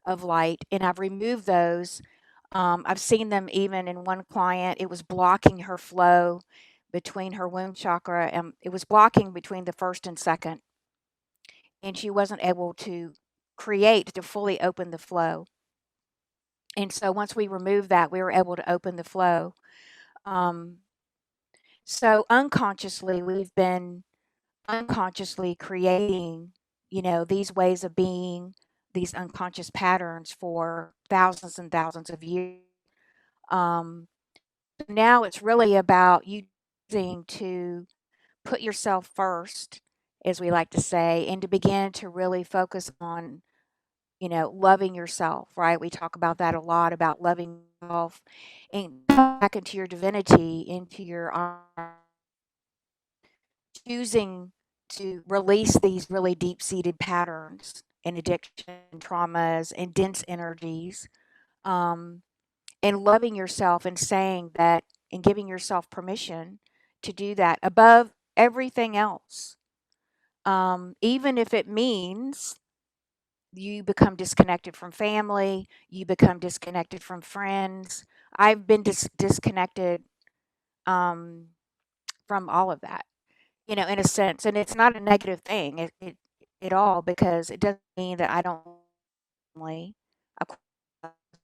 of light, and I've removed those. I've seen them even in one client. It was blocking her flow between her womb chakra, and it was blocking between the first and second, and she wasn't able to create to fully open the flow. And so once we removed that, we were able to open the flow. Um, so unconsciously, we've been unconsciously creating, these ways of being, these unconscious patterns for thousands and thousands of years. Um, Now it's really about you choosing to put yourself first, as we like to say, and to begin to really focus on, loving yourself, right? We talk about that a lot, about loving yourself and come back into your divinity, into your choosing to release these really deep seated patterns and addiction, traumas, and dense energies. Um, and loving yourself and saying that and giving yourself permission to do that above everything else. Even if it means you become disconnected from family, you become disconnected from friends. I've been disconnected um, from all of that, in a sense. And it's not a negative thing at all, because it doesn't mean that I don't family. Of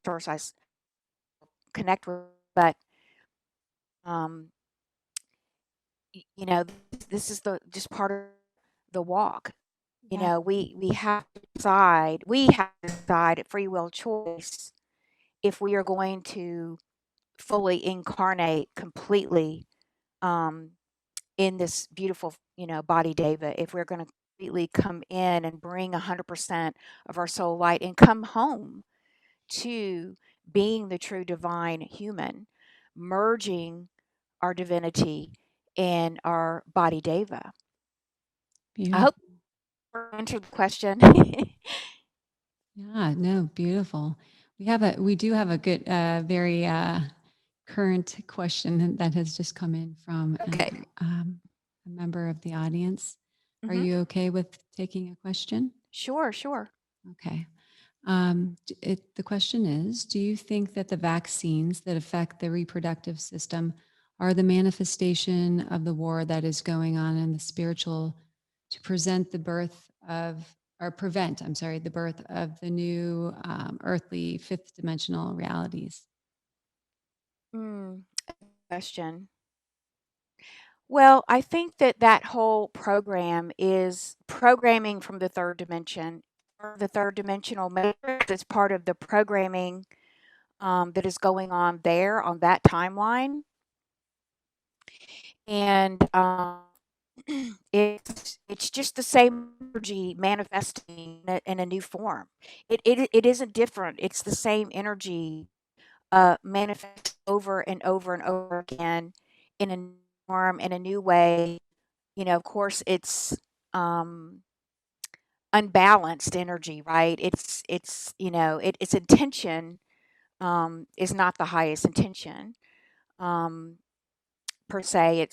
course, connect with, but um, this is the just part of the walk. Yeah. We have to decide. We have to decide at free will choice if we are going to fully incarnate completely um, in this beautiful, body Deva. If we're going to completely come in and bring 100% of our soul light and come home to being the true divine human, merging our divinity and our body Deva. I hope Beautiful. I answered the question. Yeah, no, beautiful. We do have a good, very current question that has just come in from Okay. a member of the audience. Are Hmm. you okay with taking a question? Sure, sure. Okay. The question is, do you think that the vaccines that affect the reproductive system are the manifestation of the war that is going on in the spiritual to present the birth of, or prevent, I'm sorry, the birth of the new earthly fifth dimensional realities? Question. Well, I think that that whole program is programming from the third dimension. The third dimensional matrix is part of the programming that is going on there on that timeline. And it's just the same energy manifesting in a new form. It isn't different. It's the same energy manifest over and over and over again in a new form, in a new way. Of course, it's um, unbalanced energy, right? Its intention is not the highest intention um, per se.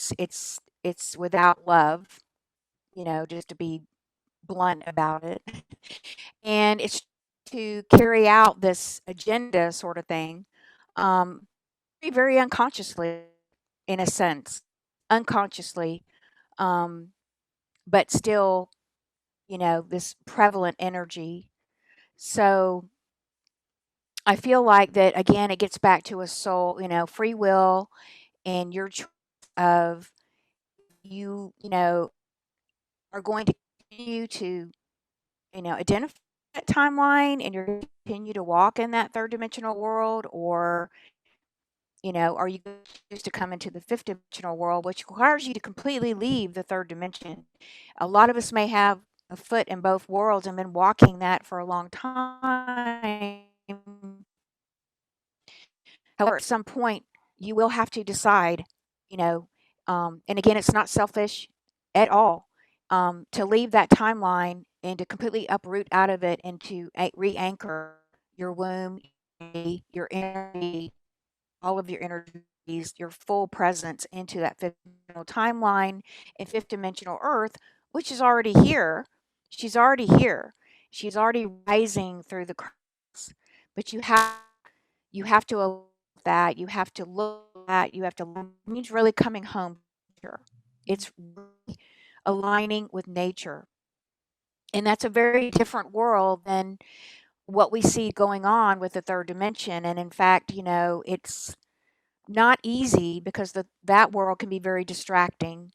It's without love, just to be blunt about it, and it's to carry out this agenda sort of thing, very, very unconsciously, in a sense, unconsciously, um, but still, this prevalent energy. So I feel like that again, it gets back to a soul, free will and your choice of are going to continue to, identify that timeline and you're going to continue to walk in that third dimensional world, or are you going to choose to come into the fifth dimensional world, which requires you to completely leave the third dimension? A lot of us may have a foot in both worlds and been walking that for a long time. However, at some point, you will have to decide, you know, and again, it's not selfish at all, to leave that timeline and to completely uproot out of it and to re-anchor your womb, your energy, all of your energies, your full presence into that fifth dimensional timeline and fifth dimensional Earth, which is already here. She's already here. She's already rising through the cracks. But you have to allow that. You have to look at that. You have to. It means really coming home here. It's really aligning with nature, and that's a very different world than what we see going on with the third dimension. And in fact, it's not easy because that world can be very distracting.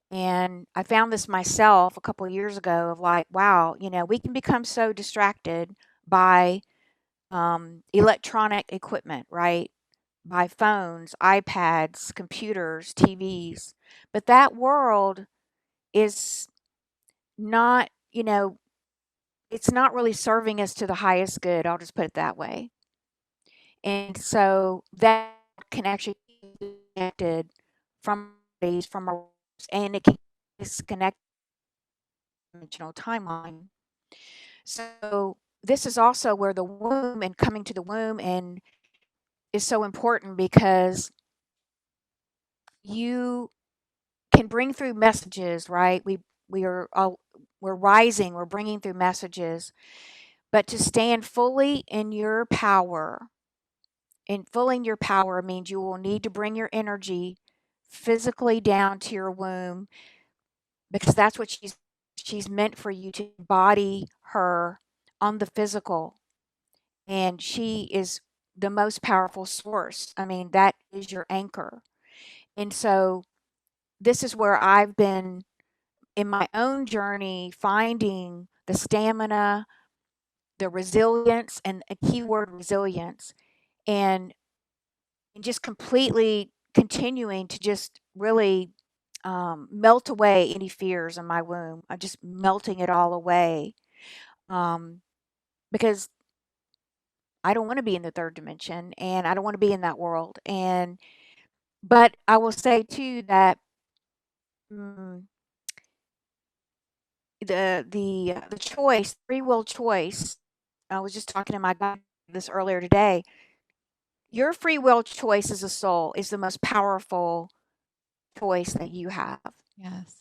And I found this myself a couple of years ago of like, wow, we can become so distracted by electronic equipment, right? By phones, iPads, computers, TVs. But that world is not, it's not really serving us to the highest good. I'll just put it that way. And so that can actually be disconnected from bodies, from our, and it can disconnect the dimensional timeline. So this is also where the womb and coming to the womb and is so important because you can bring through messages, right? We are all, we're rising, we're bringing through messages, but to stand fully in your power, and fully in your power means you will need to bring your energy physically down to your womb because that's what she's meant for you to embody her on the physical, and she is the most powerful source. I mean, that is your anchor. And so this is where I've been in my own journey finding the stamina, the resilience, and a keyword resilience, and just completely continuing to just really melt away any fears in my womb. I'm just melting it all away um, because I don't want to be in the third dimension and I don't want to be in that world. But I will say too that mm, the choice, free will choice. I was just talking to my guy this earlier today. Your free will choice as a soul is the most powerful choice that you have. Yes.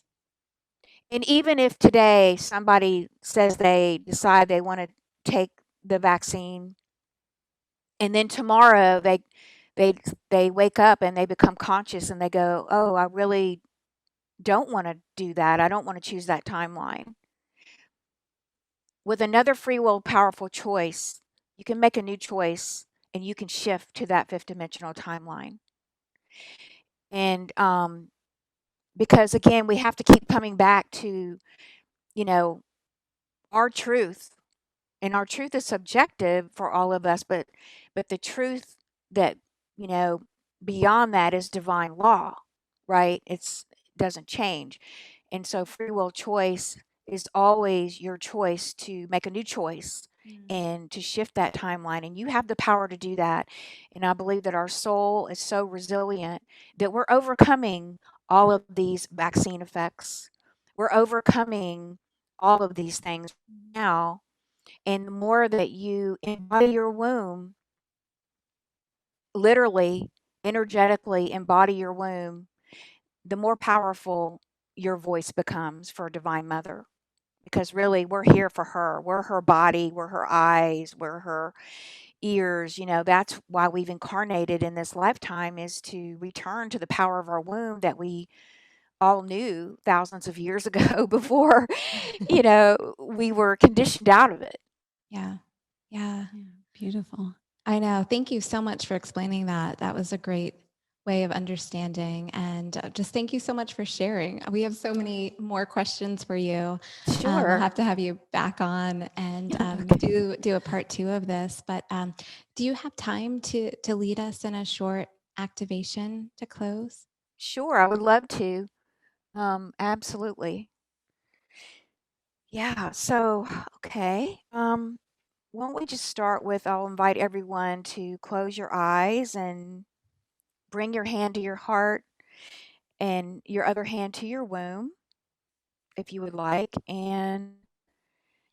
And even if today somebody says they decide they want to take the vaccine, and then tomorrow they they wake up and they become conscious and they go, "Oh, I really don't want to do that. I don't want to choose that timeline." With another free will powerful choice, you can make a new choice and you can shift to that fifth dimensional timeline. And because again, we have to keep coming back to, you know, our truth. And our truth is subjective for all of us, but the truth that, you know, beyond that is divine law, right? It doesn't change. And so free will choice is always your choice to make a new choice Mm. and to shift that timeline. And you have the power to do that. And I believe that our soul is so resilient that we're overcoming all of these vaccine effects. We're overcoming all of these things now. And the more that you embody your womb, literally, energetically embody your womb, the more powerful your voice becomes for Divine Mother. Because really, we're here for her. We're her body, we're her eyes, we're her ears. That's why we've incarnated in this lifetime, is to return to the power of our womb that we all knew thousands of years ago before, we were conditioned out of it. Yeah. Yeah. Yeah, beautiful. I know. Thank you so much for explaining that. That was a great way of understanding. And just thank you so much for sharing. We have so many more questions for you. We'll Sure. have to have you back on and do a part two of this. But do you have time to lead us in a short activation to close? Sure, I would love to. Absolutely. Yeah, so, okay. Why don't we just start with I'll invite everyone to close your eyes and bring your hand to your heart and your other hand to your womb, if you would like, and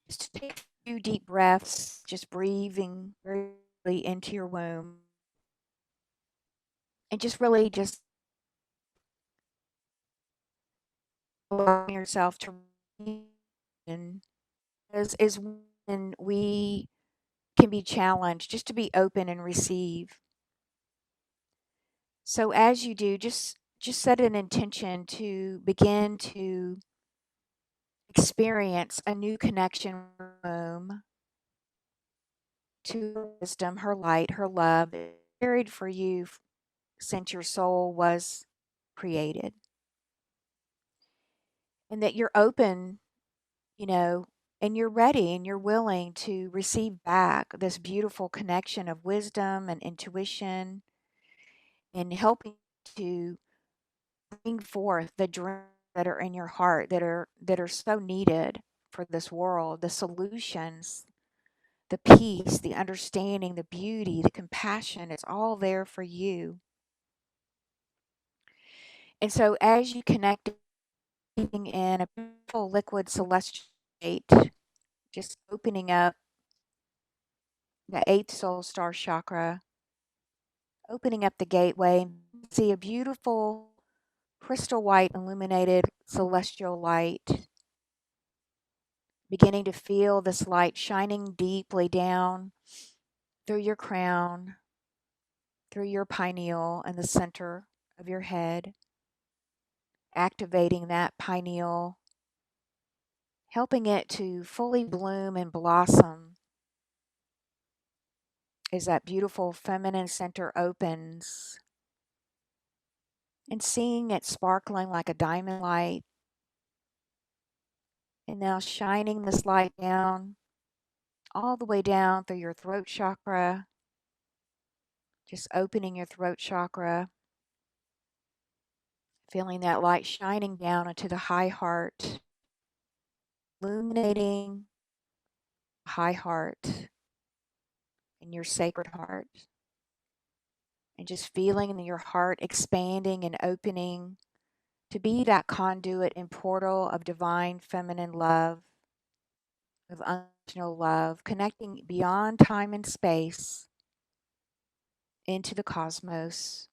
just take a few deep breaths, just breathing very deeply into your womb, and just really just allowing yourself to breathe. And is when we can be challenged just to be open and receive. So as you do, just set an intention to begin to experience a new connection with her womb, to her wisdom, her light, her love carried for you since your soul was created. And that you're open, you know, and you're ready and you're willing to receive back this beautiful connection of wisdom and intuition and helping to bring forth the dreams that are in your heart that are so needed for this world, the solutions, the peace, the understanding, the beauty, the compassion, it's all there for you. And so as you connect in a beautiful liquid celestial state, just opening up the eighth soul star chakra, opening up the gateway, and see a beautiful crystal white illuminated celestial light, beginning to feel this light shining deeply down through your crown, through your pineal and the center of your head, activating that pineal, helping it to fully bloom and blossom as that beautiful feminine center opens, and seeing it sparkling like a diamond light, and now shining this light down all the way down through your throat chakra, just opening your throat chakra, feeling that light shining down into the high heart, illuminating the high heart and your sacred heart, and just feeling your heart expanding and opening to be that conduit and portal of divine feminine love, of unconditional love, connecting beyond time and space into the cosmos.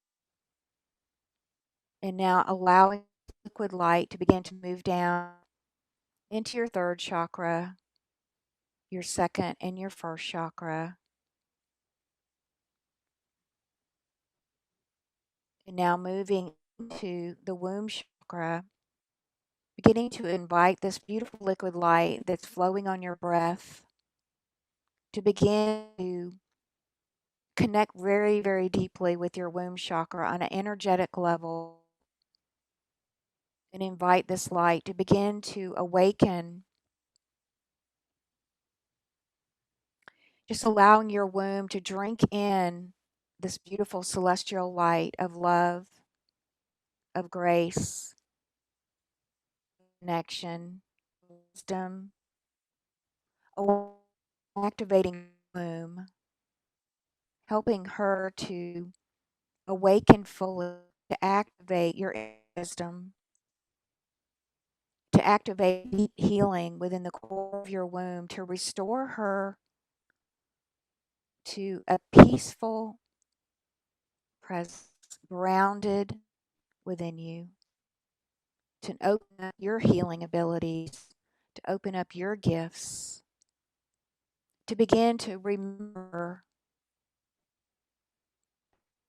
And now allowing liquid light to begin to move down into your third chakra, your second and your first chakra. And now moving into the womb chakra, beginning to invite this beautiful liquid light that's flowing on your breath to begin to connect very, very deeply with your womb chakra on an energetic level, and invite this light to begin to awaken, just allowing your womb to drink in this beautiful celestial light of love, of grace, connection, wisdom, activating the womb, helping her to awaken fully, to activate your wisdom, to activate deep healing within the core of your womb, to restore her to a peaceful presence, grounded within you, to open up your healing abilities, to open up your gifts, to begin to remember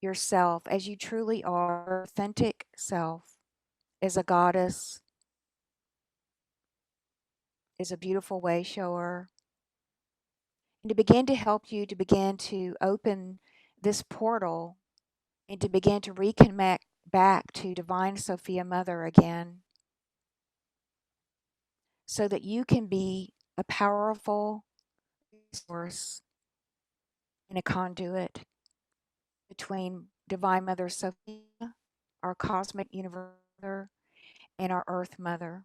yourself as you truly are, your authentic self, as a goddess, as a beautiful way shower, and to begin to help you to begin to open this portal and to begin to reconnect back to Divine Sophia Mother again, so that you can be a powerful resource and a conduit between Divine Mother Sophia, our cosmic universe mother, and our earth mother.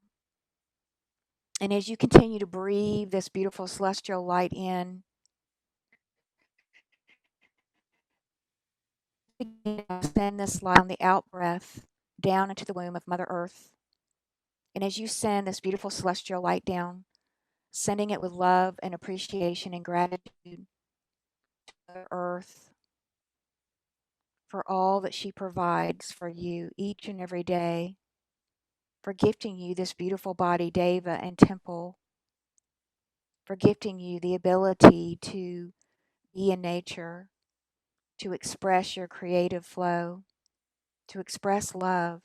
And as you continue to breathe this beautiful celestial light in, begin to send this light on the out breath down into the womb of Mother Earth. And as you send this beautiful celestial light down, sending it with love and appreciation and gratitude to Mother Earth for all that she provides for you each and every day, for gifting you this beautiful body, Deva and temple, for gifting you the ability to be in nature, to express your creative flow, to express love.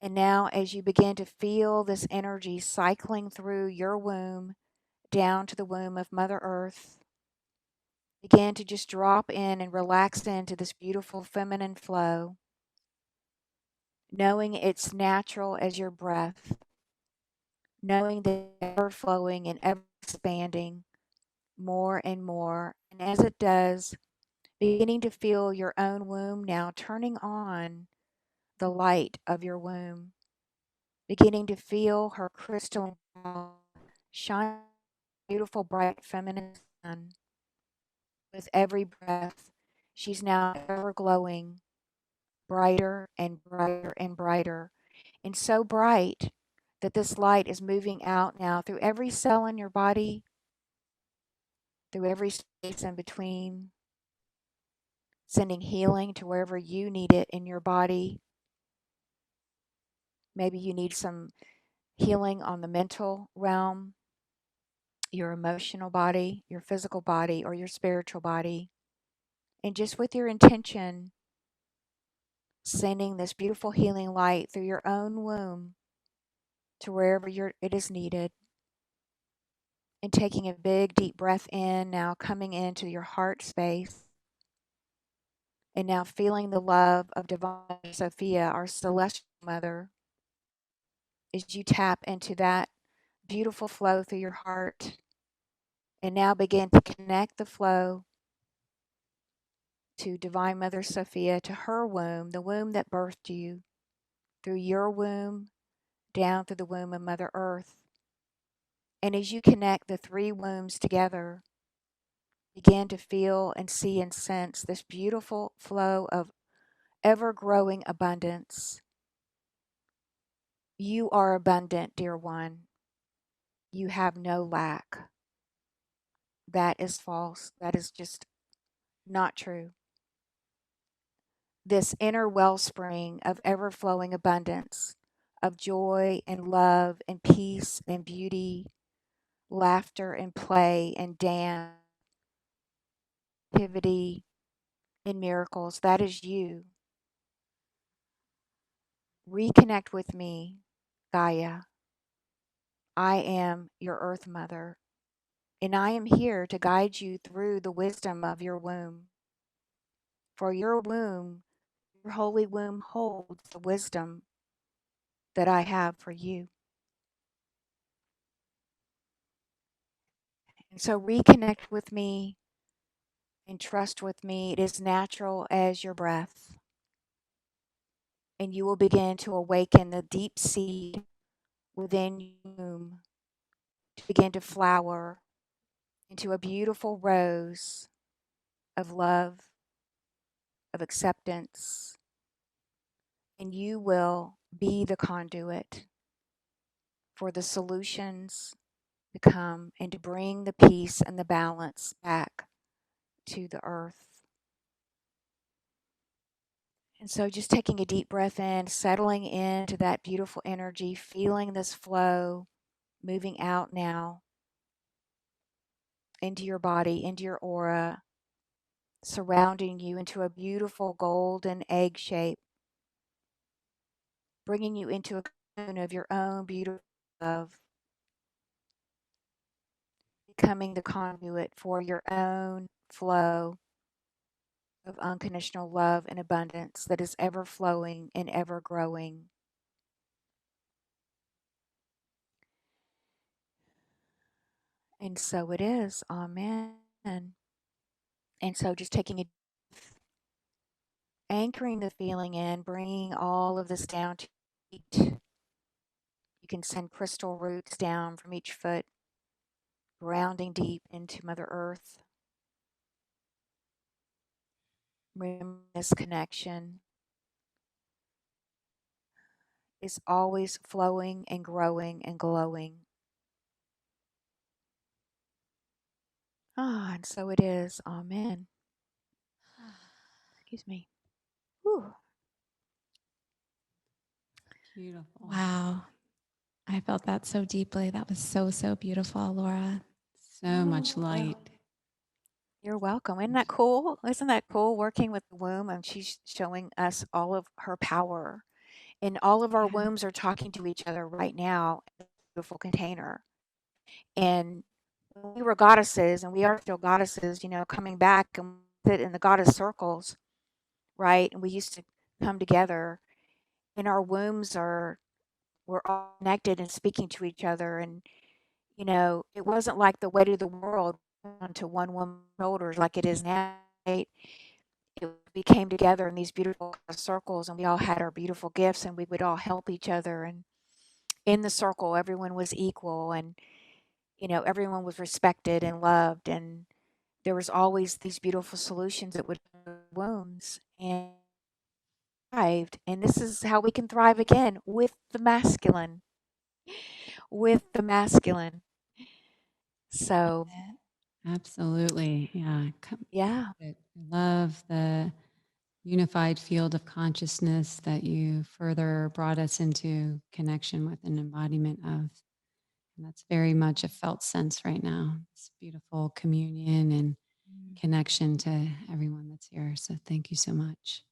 And now, as you begin to feel this energy cycling through your womb down to the womb of Mother Earth, begin to just drop in and relax into this beautiful feminine flow, knowing it's natural as your breath, knowing that it's ever flowing and ever expanding more and more. And as it does, beginning to feel your own womb now turning on the light of your womb, beginning to feel her crystalline shine beautiful bright feminine sun. With every breath, she's now ever glowing brighter and brighter and brighter, and so bright that this light is moving out now through every cell in your body, through every space in between, sending healing to wherever you need it in your body. Maybe you need some healing on the mental realm, your emotional body, your physical body, or your spiritual body. And just with your intention, sending this beautiful healing light through your own womb to wherever it is needed. And taking a big, deep breath in, now coming into your heart space. And now feeling the love of Divine Sophia, our celestial mother, as you tap into that beautiful flow through your heart. And now begin to connect the flow to Divine Mother Sophia, to her womb, the womb that birthed you, through your womb, down through the womb of Mother Earth. And as you connect the three wombs together, begin to feel and see and sense this beautiful flow of ever growing abundance. You are abundant, dear one. You have no lack. That is false. That is just not true. This inner wellspring of ever flowing abundance, of joy and love and peace and beauty, laughter and play and dance, activity and miracles, that is you. Reconnect with me, Gaia. I am your Earth Mother, and I am here to guide you through the wisdom of your womb. For your womb, your holy womb holds the wisdom that I have for you. And so reconnect with me and trust with me. It is natural as your breath. And you will begin to awaken the deep seed within your womb to begin to flower into a beautiful rose of love, of acceptance, and you will be the conduit for the solutions to come and to bring the peace and the balance back to the earth. And so just taking a deep breath in, settling into that beautiful energy, feeling this flow moving out now into your body, into your aura, surrounding you into a beautiful golden egg shape, bringing you into a cocoon of your own beautiful love, becoming the conduit for your own flow of unconditional love and abundance that is ever flowing and ever growing. And so it is. Amen. And so just taking a anchoring the feeling in, bringing all of this down to your feet. You can send crystal roots down from each foot, grounding deep into Mother Earth. Remember, this connection is always flowing and growing and glowing. Ah, and so it is. Amen. Excuse me. Whew. Beautiful. Wow. I felt that so deeply. That was so, so beautiful, Laura. So much light. You're welcome. Isn't that cool? Isn't that cool working with the womb? And she's showing us all of her power. And all of our Yeah. wombs are talking to each other right now in a beautiful container. And when we were goddesses, and we are still goddesses, coming back and sit in the goddess circles, right? And we used to come together, and our wombs were all connected and speaking to each other. And it wasn't like the weight of the world onto one woman's shoulders like it is now. Right? We came together in these beautiful circles, and we all had our beautiful gifts, and we would all help each other. And in the circle, everyone was equal, and everyone was respected and loved, and there was always these beautiful solutions that would wounds and thrived. And this is how we can thrive again with the masculine. So Absolutely. Yeah. yeah, I love the unified field of consciousness that you further brought us into connection with and embodiment of. And that's very much a felt sense right now. It's beautiful communion and connection to everyone that's here. So thank you so much.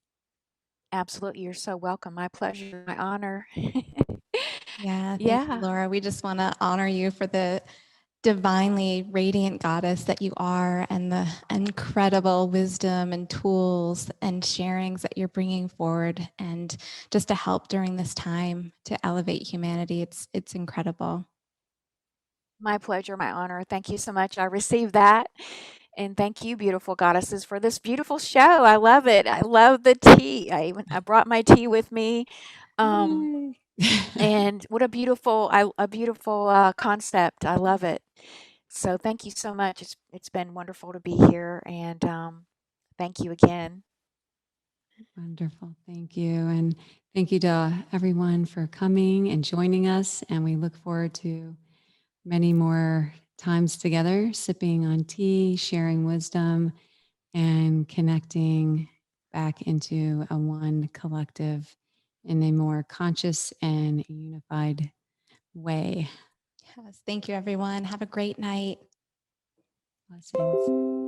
absolutely. You're so welcome. My pleasure, my honor. Yeah. Thank you, Yeah. Laura. We just want to honor you for the divinely radiant goddess that you are and the incredible wisdom and tools and sharings that you're bringing forward and just to help during this time to elevate humanity. It's incredible. My pleasure, my honor. Thank you so much. I received that. And thank you, beautiful goddesses, for this beautiful show. I love it. I love the tea. I brought my tea with me. Um, Yay. and what a beautiful concept. I love it. So thank you so much. It's been wonderful to be here, and thank you again. Wonderful. Thank you. And thank you to everyone for coming and joining us. And we look forward to many more times together, sipping on tea, sharing wisdom, and connecting back into a one collective in a more conscious and unified way. Yes. Thank you, everyone. Have a great night. Blessings.